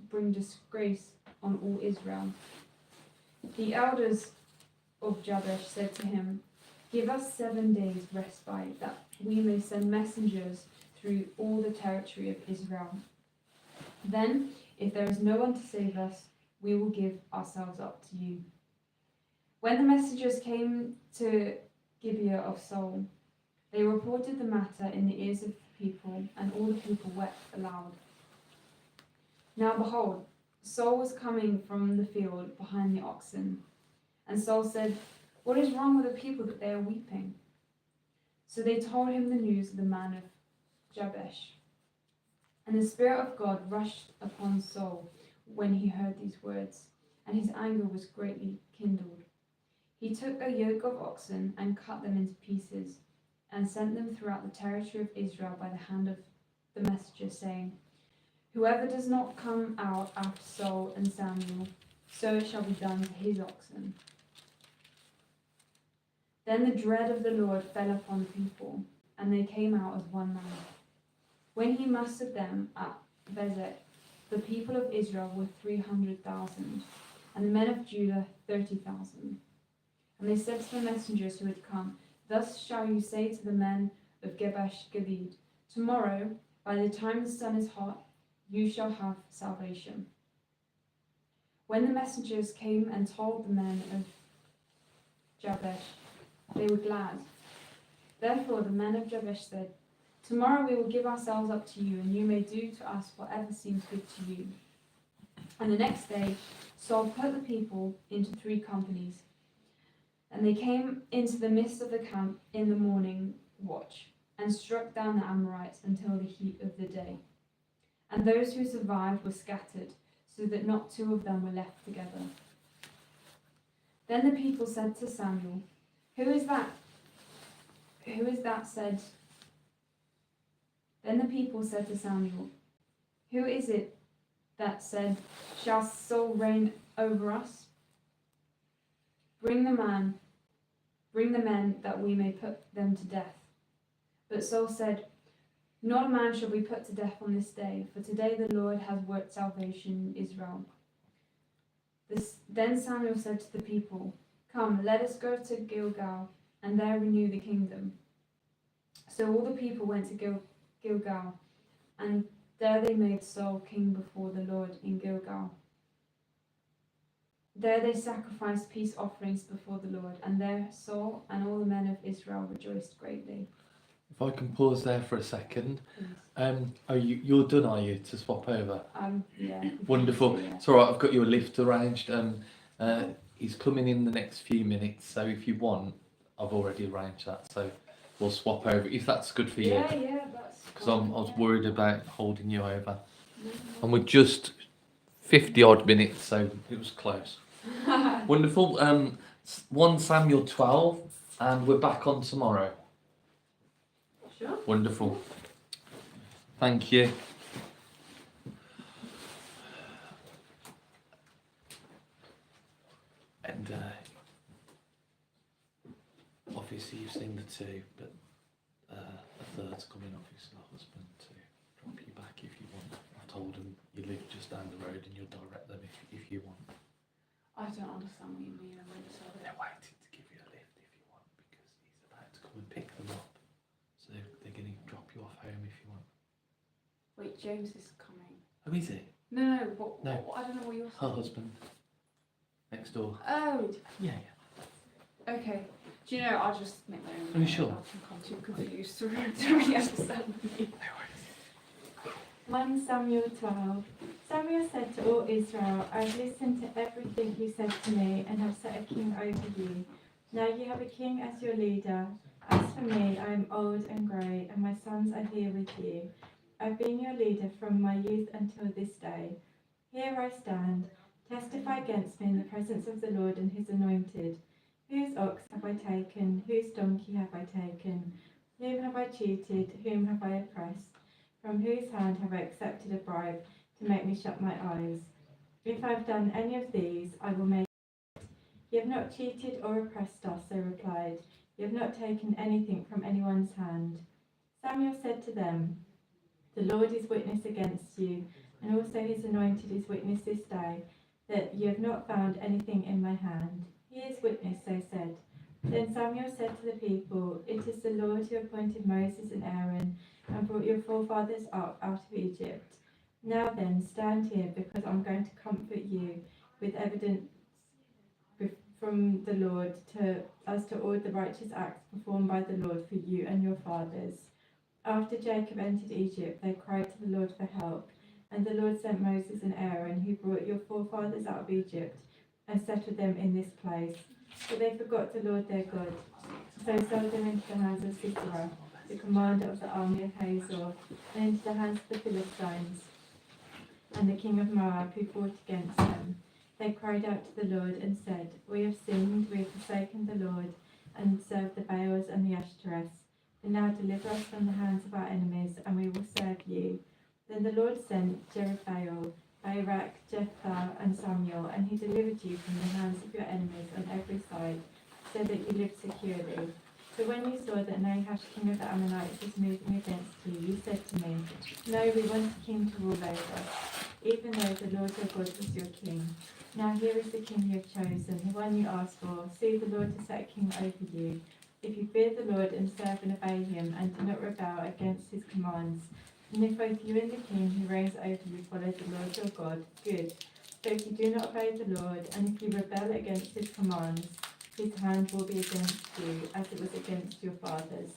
bring disgrace on all Israel. The elders of Jabesh said to him, give us 7 days respite, that we may send messengers through all the territory of Israel. Then, if there is no one to save us, we will give ourselves up to you. When the messengers came to Gibeah of Saul, they reported the matter in the ears of the people, and all the people wept aloud. Now behold, Saul was coming from the field behind the oxen, and Saul said, what is wrong with the people that they are weeping? So they told him the news of the man of Jabesh. And the Spirit of God rushed upon Saul when he heard these words, and his anger was greatly kindled. He took a yoke of oxen and cut them into pieces, and sent them throughout the territory of Israel by the hand of the messenger, saying, whoever does not come out after Saul and Samuel, so it shall be done to his oxen. Then the dread of the Lord fell upon the people, and they came out as one man. When he mustered them at Bezek, the people of Israel were 300,000, and the men of Judah 30,000. And they said to the messengers who had come, thus shall you say to the men of Jabesh Gilead, tomorrow, by the time the sun is hot, you shall have salvation. When the messengers came and told the men of Jabesh, they were glad. Therefore the men of Jabesh said, tomorrow we will give ourselves up to you, and you may do to us whatever seems good to you. And the next day Saul put the people into 3 companies, and they came into the midst of the camp in the morning watch, and struck down the Amorites until the heat of the day. And those who survived were scattered, so that not 2 of them were left together. Then the people said to Samuel, Who is that said? Then the people said to Samuel, Who is it that said, shall Saul reign over us? Bring the men that we may put them to death. But Saul said, Not a man shall be put to death on this day, for today the Lord has worked salvation in Israel. Then Samuel said to the people, "Come, let us go to Gilgal, and there renew the kingdom." So all the people went to Gilgal, and there they made Saul king before the Lord in Gilgal. There they sacrificed peace offerings before the Lord, and there Saul and all the men of Israel rejoiced greatly. If I can pause there for a second. Please. You're done, are you, to swap over? Yeah. Wonderful. Yeah. It's all right, I've got your lift arranged. He's coming in the next few minutes, so if you want, I've already arranged that, so we'll swap over, if that's good for you. Yeah, that's Because I was worried about holding you over. No. And we're just 50 odd minutes, so it was close. Wonderful. 1 Samuel 12, and we're back on tomorrow. Sure. Wonderful. Thank you. And obviously you've seen the two, but a third's coming, obviously, the husband, to drop you back if you want. I've told him you live just down the road and you'll direct them if you want. I don't understand what you mean. I'm really sorry. They're waiting to give you a lift if you want, because he's about to come and pick them up. So they're going to drop you off home if you want. Wait, James is coming. Oh, is he? No. No. I don't know what you're Her saying. husband. Next door. Oh. Yeah. Okay. Do you know? I'll just make my own. Are you sure? I think I'm too confused to really understand me. 1 Samuel 12. Samuel said to all Israel, I have listened to everything you said to me and have set a king over you. Now you have a king as your leader. As for me, I am old and grey, and my sons are here with you. I've been your leader from my youth until this day. Here I stand. Testify against me in the presence of the Lord and his anointed. Whose ox have I taken? Whose donkey have I taken? Whom have I cheated? Whom have I oppressed? From whose hand have I accepted a bribe to make me shut my eyes? If I have done any of these, I will make it. You have not cheated or oppressed us, they replied. You have not taken anything from anyone's hand. Samuel said to them, The Lord is witness against you, and also his anointed is witness this day, that you have not found anything in my hand. He is witness, they said. Then Samuel said to the people, It is the Lord who appointed Moses and Aaron and brought your forefathers up out of Egypt. Now then, stand here, because I'm going to comfort you with evidence from the Lord as to all the righteous acts performed by the Lord for you and your fathers. After Jacob entered Egypt, they cried to the Lord for help, and the Lord sent Moses and Aaron, who brought your forefathers out of Egypt and settled them in this place. But they forgot the Lord their God, so sold them into the hands of Sisera, the commander of the army of Hazor, and into the hands of the Philistines and the king of Moab, who fought against them. They cried out to the Lord and said, We have sinned, we have forsaken the Lord, and served the Baals and the Ashtoreths. And now deliver us from the hands of our enemies, and we will serve you. Then the Lord sent Jerubbaal, Barak, Jephthah, and Samuel, and he delivered you from the hands of your enemies on every side, so that you lived securely. So when you saw that Nahash, king of the Ammonites, was moving against you, you said to me, No, we want a king to rule over us, even though the Lord your God was your king. Now here is the king you have chosen, the one you asked for. See, the Lord has set a king over you. If you fear the Lord and serve and obey him, and do not rebel against his commands, and if both you and the king who reigns over you follow the Lord your God, good. But if you do not obey the Lord, and if you rebel against his commands, his hand will be against you, as it was against your fathers.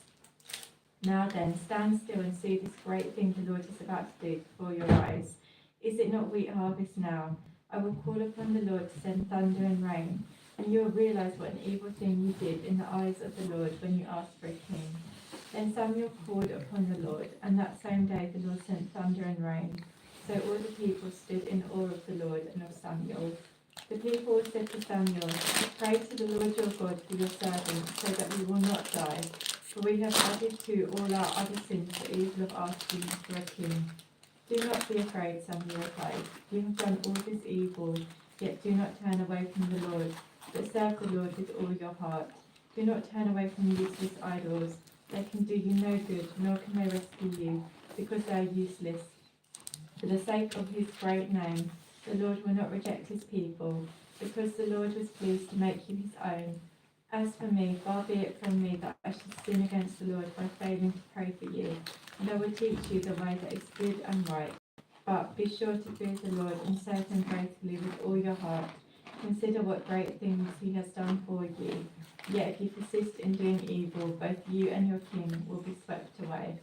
Now then, stand still and see this great thing the Lord is about to do before your eyes. Is it not wheat harvest now? I will call upon the Lord to send thunder and rain, and you will realize what an evil thing you did in the eyes of the Lord when you asked for a king. Then Samuel called upon the Lord, and that same day the Lord sent thunder and rain. So all the people stood in awe of the Lord and of Samuel. The people said to Samuel, Pray to the Lord your God for your servants, so that we will not die, for we have added to all our other sins the evil of asking for a king. Do not be afraid, Samuel replied. You have done all this evil, yet do not turn away from the Lord, but serve the Lord with all your heart. Do not turn away from useless idols, They can do you no good, nor can they rescue you, because they are useless. For the sake of his great name, the Lord will not reject his people, because the Lord was pleased to make you his own. As for me, far be it from me that I should sin against the Lord by failing to pray for you, and I will teach you the way that is good and right. But be sure to fear the Lord and serve him faithfully with all your heart. Consider what great things he has done for you. Yet if you persist in doing evil, both you and your king will be swept away.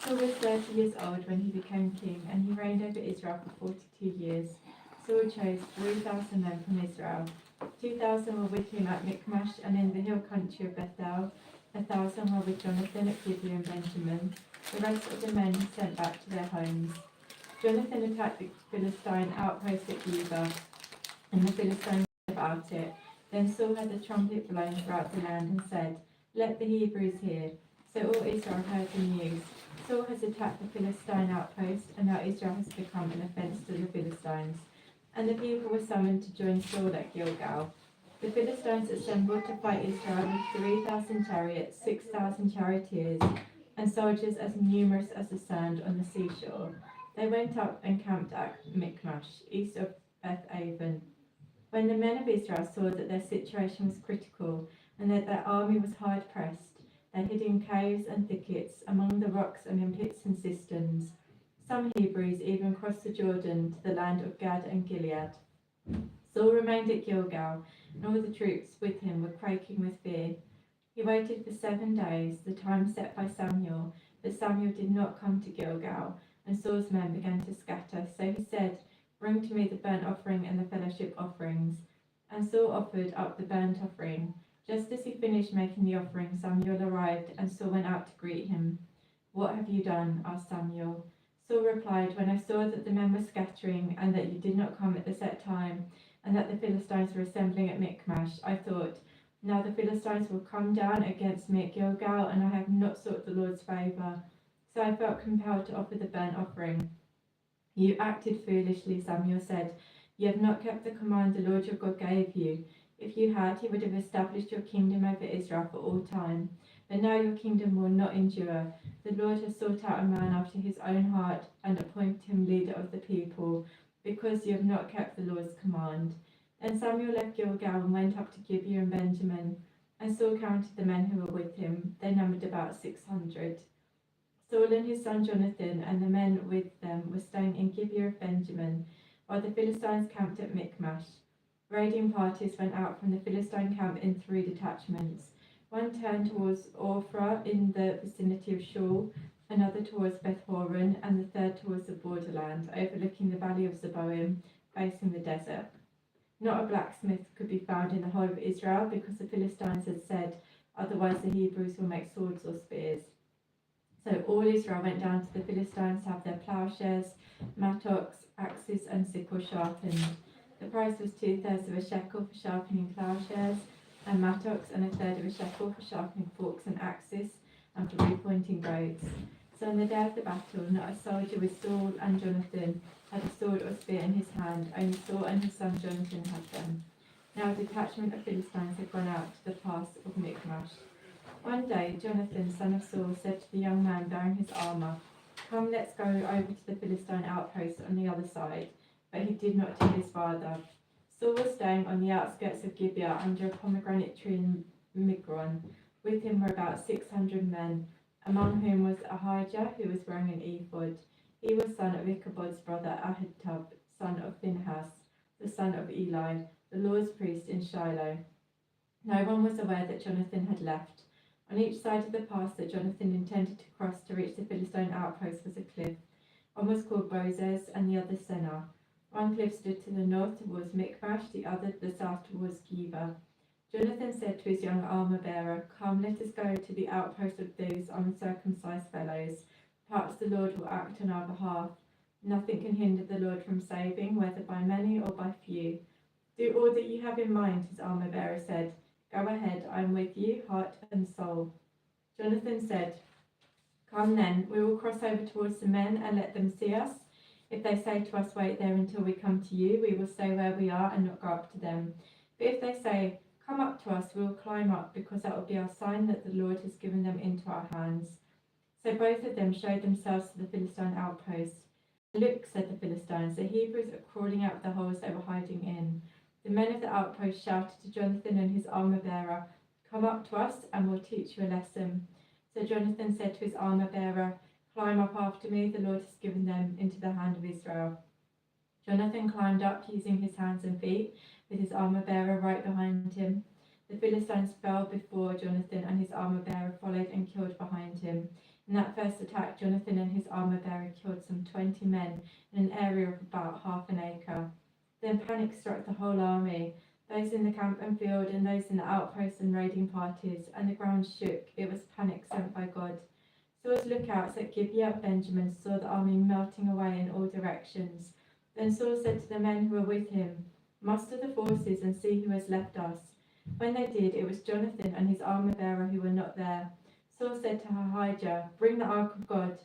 Saul was 30 years old when he became king, and he reigned over Israel for 42 years. Saul chose 3,000 men from Israel. 2,000 were with him at Michmash and in the hill country of Bethel. 1,000 were with Jonathan at Gibeah and Benjamin. The rest of the men he sent back to their homes. Jonathan attacked the Philistine outpost at Gibeah, and the Philistines about it. Then Saul had the trumpet blown throughout the land and said, "Let the Hebrews hear." So all Israel heard the news. Saul has attacked the Philistine outpost, and now Israel has become an offence to the Philistines. And the people were summoned to join Saul at Gilgal. The Philistines assembled to fight Israel with 3,000 chariots, 6,000 charioteers, and soldiers as numerous as the sand on the seashore. They went up and camped at Michmash, east of Beth-aven. When the men of Israel saw that their situation was critical and that their army was hard pressed, they hid in caves and thickets, among the rocks and in pits and cisterns. Some Hebrews even crossed the Jordan to the land of Gad and Gilead. Saul remained at Gilgal, and all the troops with him were quaking with fear. He waited for 7 days, the time set by Samuel, but Samuel did not come to Gilgal, and Saul's men began to scatter. So he said, "Bring to me the burnt offering and the fellowship offerings." And Saul offered up the burnt offering. Just as he finished making the offering, Samuel arrived, and Saul went out to greet him. "What have you done?" asked Samuel. Saul replied, "When I saw that the men were scattering, and that you did not come at the set time, and that the Philistines were assembling at Michmash, I thought, now the Philistines will come down against me at Gilgal, and I have not sought the Lord's favour. So I felt compelled to offer the burnt offering." "You acted foolishly," Samuel said. "You have not kept the command the Lord your God gave you. If you had, he would have established your kingdom over Israel for all time. But now your kingdom will not endure. The Lord has sought out a man after his own heart and appointed him leader of the people, because you have not kept the Lord's command." Then Samuel left Gilgal and went up to Gibeah and Benjamin, and Saul counted the men who were with him. They numbered about 600. Saul and his son Jonathan and the men with them were staying in Gibeah of Benjamin, while the Philistines camped at Michmash. Raiding parties went out from the Philistine camp in 3 detachments. One turned towards Ophrah in the vicinity of Shul, another towards Beth-horon, and the third towards the borderland, overlooking the valley of Zeboim, facing the desert. Not a blacksmith could be found in the whole of Israel, because the Philistines had said, "Otherwise the Hebrews will make swords or spears." So all Israel went down to the Philistines to have their plowshares, mattocks, axes, and sickles sharpened. The price was 2/3 of a shekel for sharpening plowshares and mattocks, and 1/3 of a shekel for sharpening forks and axes, and for repointing bows. So on the day of the battle, not a soldier with Saul and Jonathan had a sword or spear in his hand, only Saul and his son Jonathan had them. Now a detachment of Philistines had gone out to the pass of Michmash. One day Jonathan, son of Saul, said to the young man bearing his armour, "Come, let's go over to the Philistine outpost on the other side." But he did not tell his father. Saul was staying on the outskirts of Gibeah under a pomegranate tree in Migron. With him were about 600 men, among whom was Ahijah, who was wearing an ephod. He was son of Ichabod's brother Ahitub, son of Phinehas, the son of Eli, the Lord's priest in Shiloh. No one was aware that Jonathan had left. On each side of the pass that Jonathan intended to cross to reach the Philistine outpost was a cliff. One was called Bozez and the other Senah. One cliff stood to the north towards Michmash, the other to the south towards Gibeah. Jonathan said to his young armour-bearer, "Come, let us go to the outpost of those uncircumcised fellows. Perhaps the Lord will act on our behalf. Nothing can hinder the Lord from saving, whether by many or by few." "Do all that you have in mind," his armour-bearer said. "Go ahead, I am with you, heart and soul." Jonathan said, "Come then, we will cross over towards the men and let them see us. If they say to us, 'Wait there until we come to you,' we will stay where we are and not go up to them. But if they say, Come up to us, we'll climb up, because that will be our sign that the Lord has given them into our hands. So both of them showed themselves to the Philistine outposts. Look, said the Philistines, the Hebrews are crawling out of the holes they were hiding in. The men of the outpost shouted to Jonathan and his armor-bearer, Come up to us, and we'll teach you a lesson. So Jonathan said to his armor-bearer, Climb up after me, the Lord has given them into the hand of Israel. Jonathan climbed up, using his hands and feet, with his armor-bearer right behind him. The Philistines fell before Jonathan, and his armor-bearer followed and killed behind him. In that first attack, Jonathan and his armor-bearer killed some 20 men in an area of about half an acre. Then panic struck the whole army, those in the camp and field, and those in the outposts and raiding parties, and the ground shook. It was panic sent by God. Saul's lookouts at Gibeah of Benjamin saw the army melting away in all directions. Then Saul said to the men who were with him, Muster the forces and see who has left us. When they did, it was Jonathan and his armor-bearer who were not there. Saul said to Ahijah, Bring the ark of God.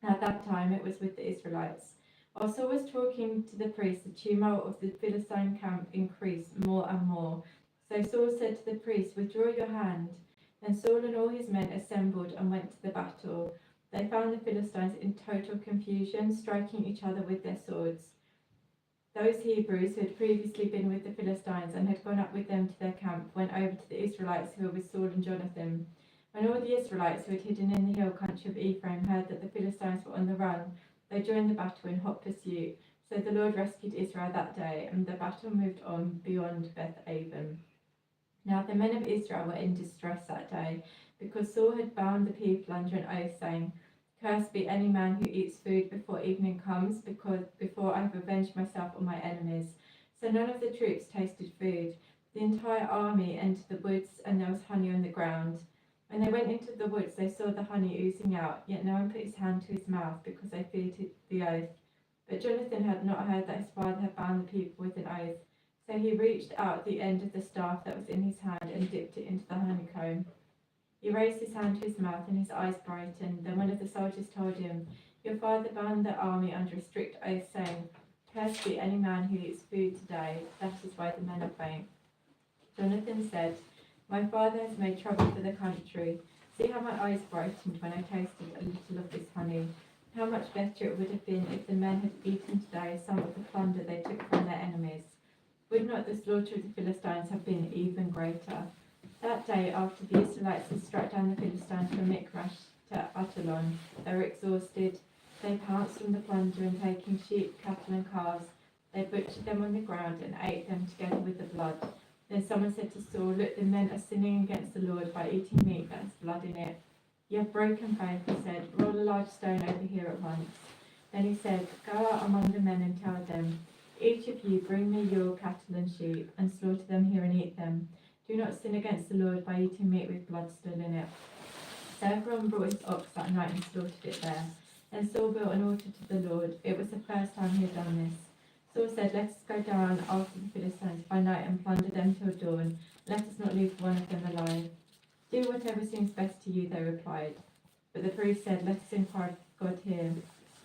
At that time it was with the Israelites. While Saul was talking to the priests, the tumult of the Philistine camp increased more and more. So Saul said to the priests, Withdraw your hand. Then Saul and all his men assembled and went to the battle. They found the Philistines in total confusion, striking each other with their swords. Those Hebrews who had previously been with the Philistines and had gone up with them to their camp went over to the Israelites who were with Saul and Jonathan. When all the Israelites who had hidden in the hill country of Ephraim heard that the Philistines were on the run, they joined the battle in hot pursuit. So the Lord rescued Israel that day, and the battle moved on beyond Beth-aven. Now the men of Israel were in distress that day, because Saul had bound the people under an oath, saying, Cursed be any man who eats food before evening comes, before I have avenged myself on my enemies. So none of the troops tasted food. The entire army entered the woods, and there was honey on the ground. When they went into the woods, they saw the honey oozing out, yet no one put his hand to his mouth, because they feared the oath. But Jonathan had not heard that his father had bound the people with an oath. So he reached out the end of the staff that was in his hand and dipped it into the honeycomb. He raised his hand to his mouth, and his eyes brightened. Then one of the soldiers told him, Your father bound the army under a strict oath, saying, Cursed be any man who eats food today. That is why the men are faint. Jonathan said, My father has made trouble for the country. See how my eyes brightened when I tasted a little of this honey. How much better it would have been if the men had eaten today some of the plunder they took from their enemies. Would not the slaughter of the Philistines have been even greater? That day, after the Israelites had struck down the Philistines from Michmash to Atalon, they were exhausted. They pounced on the plunder, and taking sheep, cattle, and calves, they butchered them on the ground and ate them together with the blood. Then someone said to Saul, Look, the men are sinning against the Lord by eating meat that has blood in it. You have broken faith, he said. Roll a large stone over here at once. Then he said, Go out among the men and tell them, Each of you bring me your cattle and sheep, and slaughter them here and eat them. Do not sin against the Lord by eating meat with blood still in it. So everyone brought his ox that night and slaughtered it there. Then Saul built an altar to the Lord. It was the first time he had done this. Saul said, Let us go down after the Philistines by night and plunder them till dawn. Let us not leave one of them alive. Do whatever seems best to you, they replied. But the priest said, Let us inquire of God here.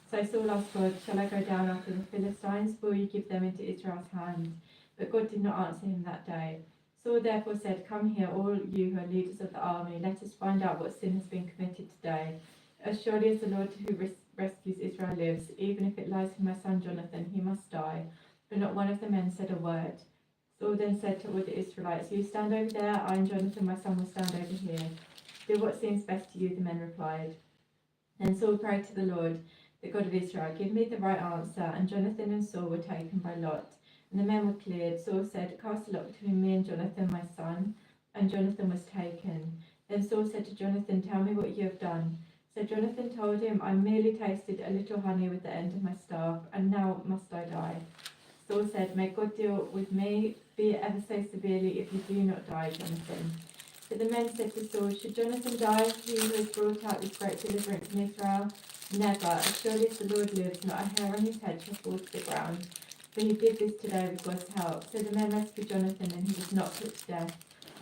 So Saul asked God, Shall I go down after the Philistines? Will you give them into Israel's hand? But God did not answer him that day. Saul therefore said, Come here, all you who are leaders of the army. Let us find out what sin has been committed today. As surely as the Lord who rescues Israel lives, even if it lies with my son Jonathan, he must die. But not one of the men said a word. Saul then said to all the Israelites, You stand over there, I and Jonathan my son will stand over here. Do what seems best to you, the men replied. Then Saul prayed to the Lord, the God of Israel, Give me the right answer. And Jonathan and Saul were taken by lot. And the men were cleared. Saul said, Cast a lot between me and Jonathan my son. And Jonathan was taken. Then Saul said to Jonathan, Tell me what you have done. So Jonathan told him, I merely tasted a little honey with the end of my staff, and now must I die. Saul said, May God deal with me, be it ever so severely, if you do not die, Jonathan. But the men said to Saul, Should Jonathan die, he who has brought out this great deliverance in Israel? Never, as surely as the Lord lives, not a hair on his head shall fall to the ground. For he did this today with God's help. So the men rescued Jonathan, and he was not put to death.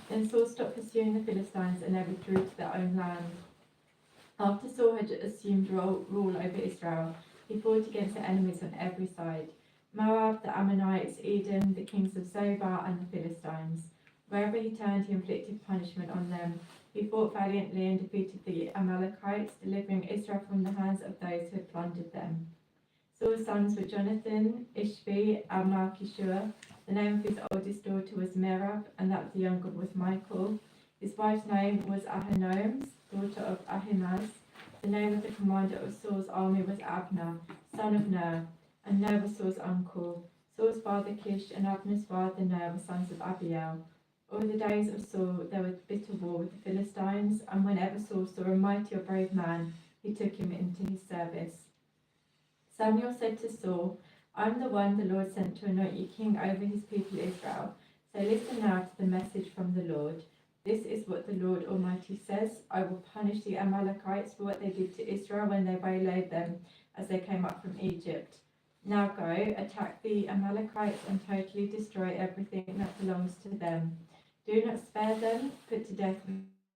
Then Saul stopped pursuing the Philistines, and they withdrew to their own land. After Saul had assumed rule over Israel, he fought against the enemies on every side. Moab, the Ammonites, Edom, the kings of Zobah, and the Philistines. Wherever he turned, he inflicted punishment on them. He fought valiantly and defeated the Amalekites, delivering Israel from the hands of those who had plundered them. Saul's sons were Jonathan, Ishvi, and Malchishua. The name of his oldest daughter was Merab, and that of the younger was Michael. His wife's name was Ahinoam, daughter of Ahimaaz. The name of the commander of Saul's army was Abner, son of Ner, and Ner was Saul's uncle. Saul's father Kish and Abner's father Ner were sons of Abiel. All the days of Saul there was bitter war with the Philistines, and whenever Saul saw a mighty or brave man, he took him into his service. Samuel said to Saul, I am the one the Lord sent to anoint you king over his people Israel. So listen now to the message from the Lord. This is what the Lord Almighty says. I will punish the Amalekites for what they did to Israel when they waylaid them as they came up from Egypt. Now go, attack the Amalekites and totally destroy everything that belongs to them. Do not spare them, put to death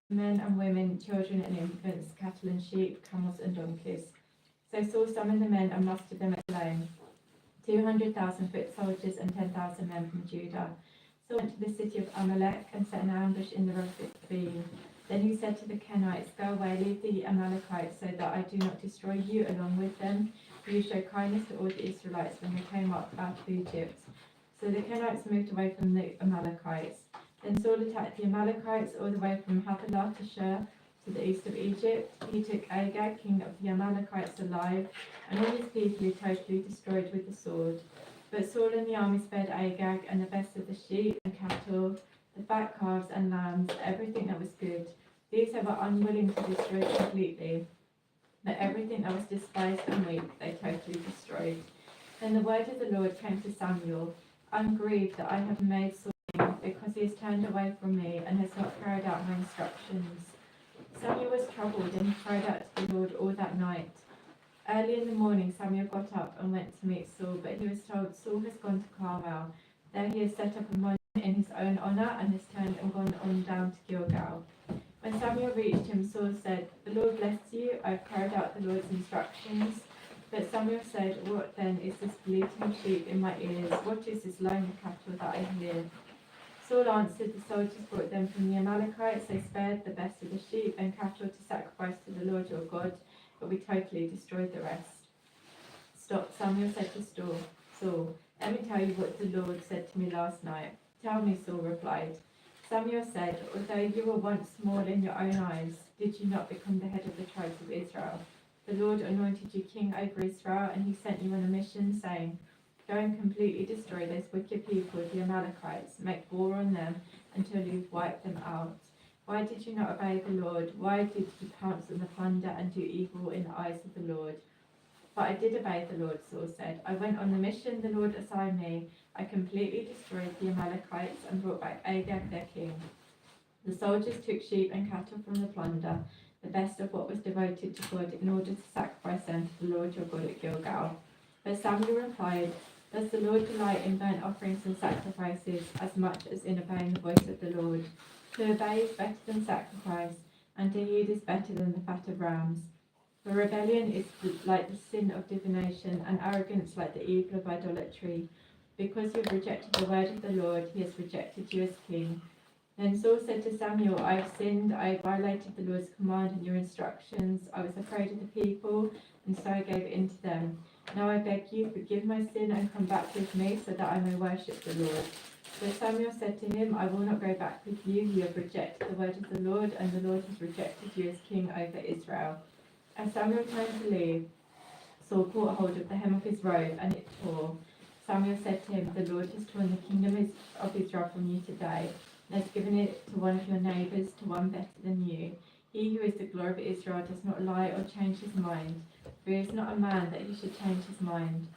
men and women, children and infants, cattle and sheep, camels and donkeys. So Saul summoned the men and mustered them at Lone, 200,000 foot soldiers and 10,000 men from Judah. Saul went to the city of Amalek and set an ambush in the ravine. Then he said to the Kenites, Go away, leave the Amalekites, so that I do not destroy you along with them. For you show kindness to all the Israelites when they came up out of Egypt. So the Kenites moved away from the Amalekites. Then Saul attacked the Amalekites all the way from Havilah to Shur, to the east of Egypt. He took Agag, king of the Amalekites, alive, and all his people he totally destroyed with the sword. But Saul and the army spared Agag and the best of the sheep and cattle, the fat calves and lambs, everything that was good. These they were unwilling to destroy completely, but everything that was despised and weak they totally destroyed. Then the word of the Lord came to Samuel, I am grieved that I have made Saul king, because he has turned away from me and has not carried out my instructions. Samuel was troubled and he cried out to the Lord all that night. Early in the morning Samuel got up and went to meet Saul, but he was told, Saul has gone to Carmel. There he has set up a monument in his own honour and has turned and gone on down to Gilgal. When Samuel reached him, Saul said, The Lord bless you, I have carried out the Lord's instructions. But Samuel said, What then is this bleating sheep in my ears? What is this lowing of cattle that I hear? Saul answered, The soldiers brought them from the Amalekites. They spared the best of the sheep and cattle to sacrifice to the Lord your God, but we totally destroyed the rest. Stop, Samuel said to Saul, Let me tell you what the Lord said to me last night. Tell me, Saul replied. Samuel said, Although you were once small in your own eyes, did you not become the head of the tribes of Israel? The Lord anointed you king over Israel, and he sent you on a mission, saying, Go and completely destroy those wicked people, the Amalekites, make war on them until you've wiped them out. Why did you not obey the Lord? Why did you pounce on the plunder and do evil in the eyes of the Lord? But I did obey the Lord, Saul said. I went on the mission the Lord assigned me. I completely destroyed the Amalekites and brought back Agag their king. The soldiers took sheep and cattle from the plunder, the best of what was devoted to God, in order to sacrifice them to the Lord your God at Gilgal. But Samuel replied, Does the Lord delight in burnt offerings and sacrifices as much as in obeying the voice of the Lord? To obey is better than sacrifice, and to heed is better than the fat of rams. For rebellion is like the sin of divination, and arrogance like the evil of idolatry. Because you have rejected the word of the Lord, he has rejected you as king. Then Saul said to Samuel, I have sinned, I have violated the Lord's command and your instructions. I was afraid of the people, and so I gave in to them. Now I beg you, forgive my sin and come back with me, so that I may worship the Lord. So Samuel said to him, I will not go back with you. You have rejected the word of the Lord, and the Lord has rejected you as king over Israel. As Samuel turned to leave, Saul caught hold of the hem of his robe, and it tore. Samuel said to him, The Lord has torn the kingdom of Israel from you today, and has given it to one of your neighbours, to one better than you. He who is the glory of Israel does not lie or change his mind, for he is not a man that he should change his mind.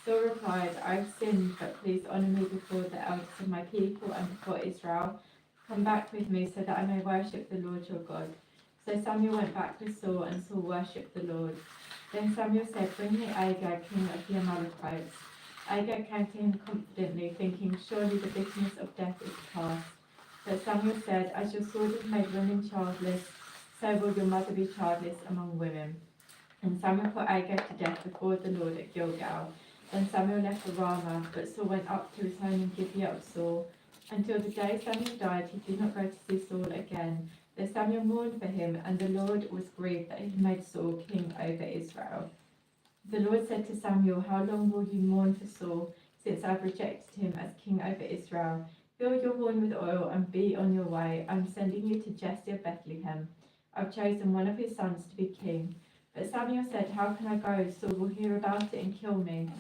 Saul replied, I have sinned, but please honour me before the elders of my people and before Israel. Come back with me, so that I may worship the Lord your God. So Samuel went back with Saul, and Saul worshipped the Lord. Then Samuel said, Bring me Agag, king of the Amalekites. Agag came to him confidently, thinking, Surely the bitterness of death is past. But Samuel said, As your sword has made women childless, so will your mother be childless among women. And Samuel put Agag to death before the Lord at Gilgal. Then Samuel left for Ramah, but Saul went up to his home in Gibeah of Saul. Until the day Samuel died, he did not go to see Saul again. Though Samuel mourned for him, and the Lord was grieved that he had made Saul king over Israel. The Lord said to Samuel, "How long will you mourn for Saul, since I have rejected him as king over Israel? Fill your horn with oil and be on your way. I am sending you to Jesse of Bethlehem. I have chosen one of his sons to be king." But Samuel said, "How can I go? Saul will hear about it and kill me."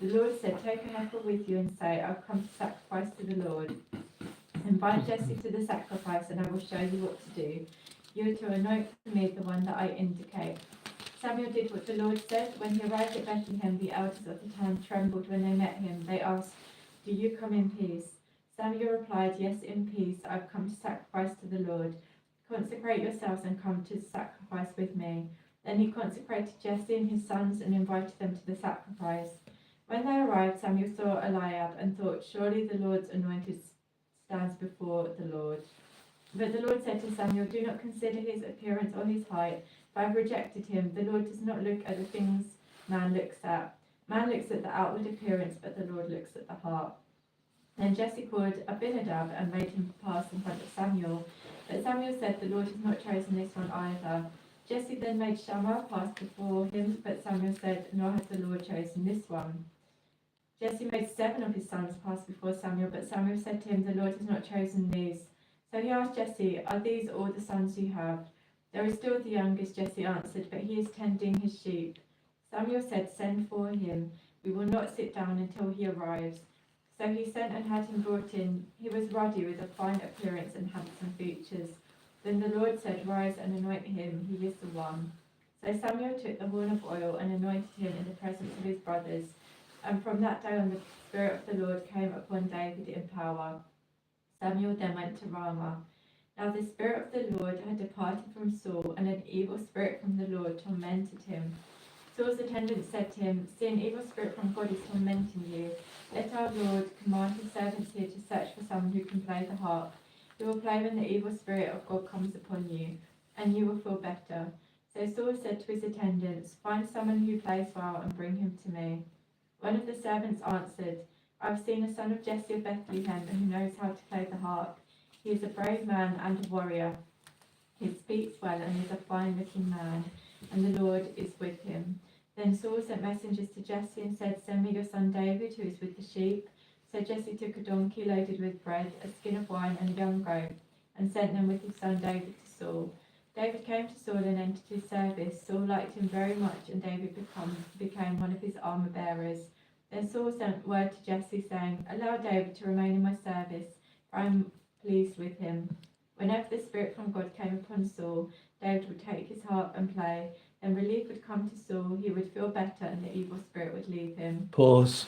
The Lord said, "Take a heifer with you and say, 'I've come to sacrifice to the Lord.' Invite Jesse to the sacrifice, and I will show you what to do. You are to anoint for me the one that I indicate." Samuel did what the Lord said. When he arrived at Bethlehem, the elders of the town trembled when they met him. They asked, "Do you come in peace?" Samuel replied, "Yes, in peace. I have come to sacrifice to the Lord. Consecrate yourselves and come to sacrifice with me." Then he consecrated Jesse and his sons and invited them to the sacrifice. When they arrived, Samuel saw Eliab and thought, "Surely the Lord's anointed stands before the Lord." But the Lord said to Samuel, "Do not consider his appearance or his height, for I have rejected him. The Lord does not look at the things man looks at. Man looks at the outward appearance, but the Lord looks at the heart." Then Jesse called Abinadab and made him pass in front of Samuel. But Samuel said, "The Lord has not chosen this one either." Jesse then made Shammah pass before him, but Samuel said, "Nor has the Lord chosen this one." Jesse made 7 of his sons pass before Samuel, but Samuel said to him, "The Lord has not chosen these." So he asked Jesse, "Are these all the sons you have?" "There is still the youngest," Jesse answered, "but he is tending his sheep." Samuel said, "Send for him. We will not sit down until he arrives." So he sent and had him brought in. He was ruddy, with a fine appearance and handsome features. Then the Lord said, "Rise and anoint him. He is the one." So Samuel took the horn of oil and anointed him in the presence of his brothers. And from that day on, the Spirit of the Lord came upon David in power. Samuel then went to Ramah. Now the Spirit of the Lord had departed from Saul, and an evil spirit from the Lord tormented him. Saul's attendants said to him, "See, an evil spirit from God is tormenting you. Let our Lord command his servants here to search for someone who can play the harp. He will play when the evil spirit of God comes upon you, and you will feel better." So Saul said to his attendants, "Find someone who plays well and bring him to me." One of the servants answered, "I have seen a son of Jesse of Bethlehem who knows how to play the harp. He is a brave man and a warrior. He speaks well and is a fine-looking man, and the Lord is with him." Then Saul sent messengers to Jesse and said, "Send me your son David, who is with the sheep." So Jesse took a donkey loaded with bread, a skin of wine, and a young goat, and sent them with his son David to Saul. David came to Saul and entered his service. Saul liked him very much, and David became one of his armor-bearers. Then Saul sent word to Jesse, saying, "Allow David to remain in my service, for I am pleased with him." Whenever the Spirit from God came upon Saul, David would take his harp and play. Then relief would come to Saul, he would feel better, and the evil spirit would leave him. Pause.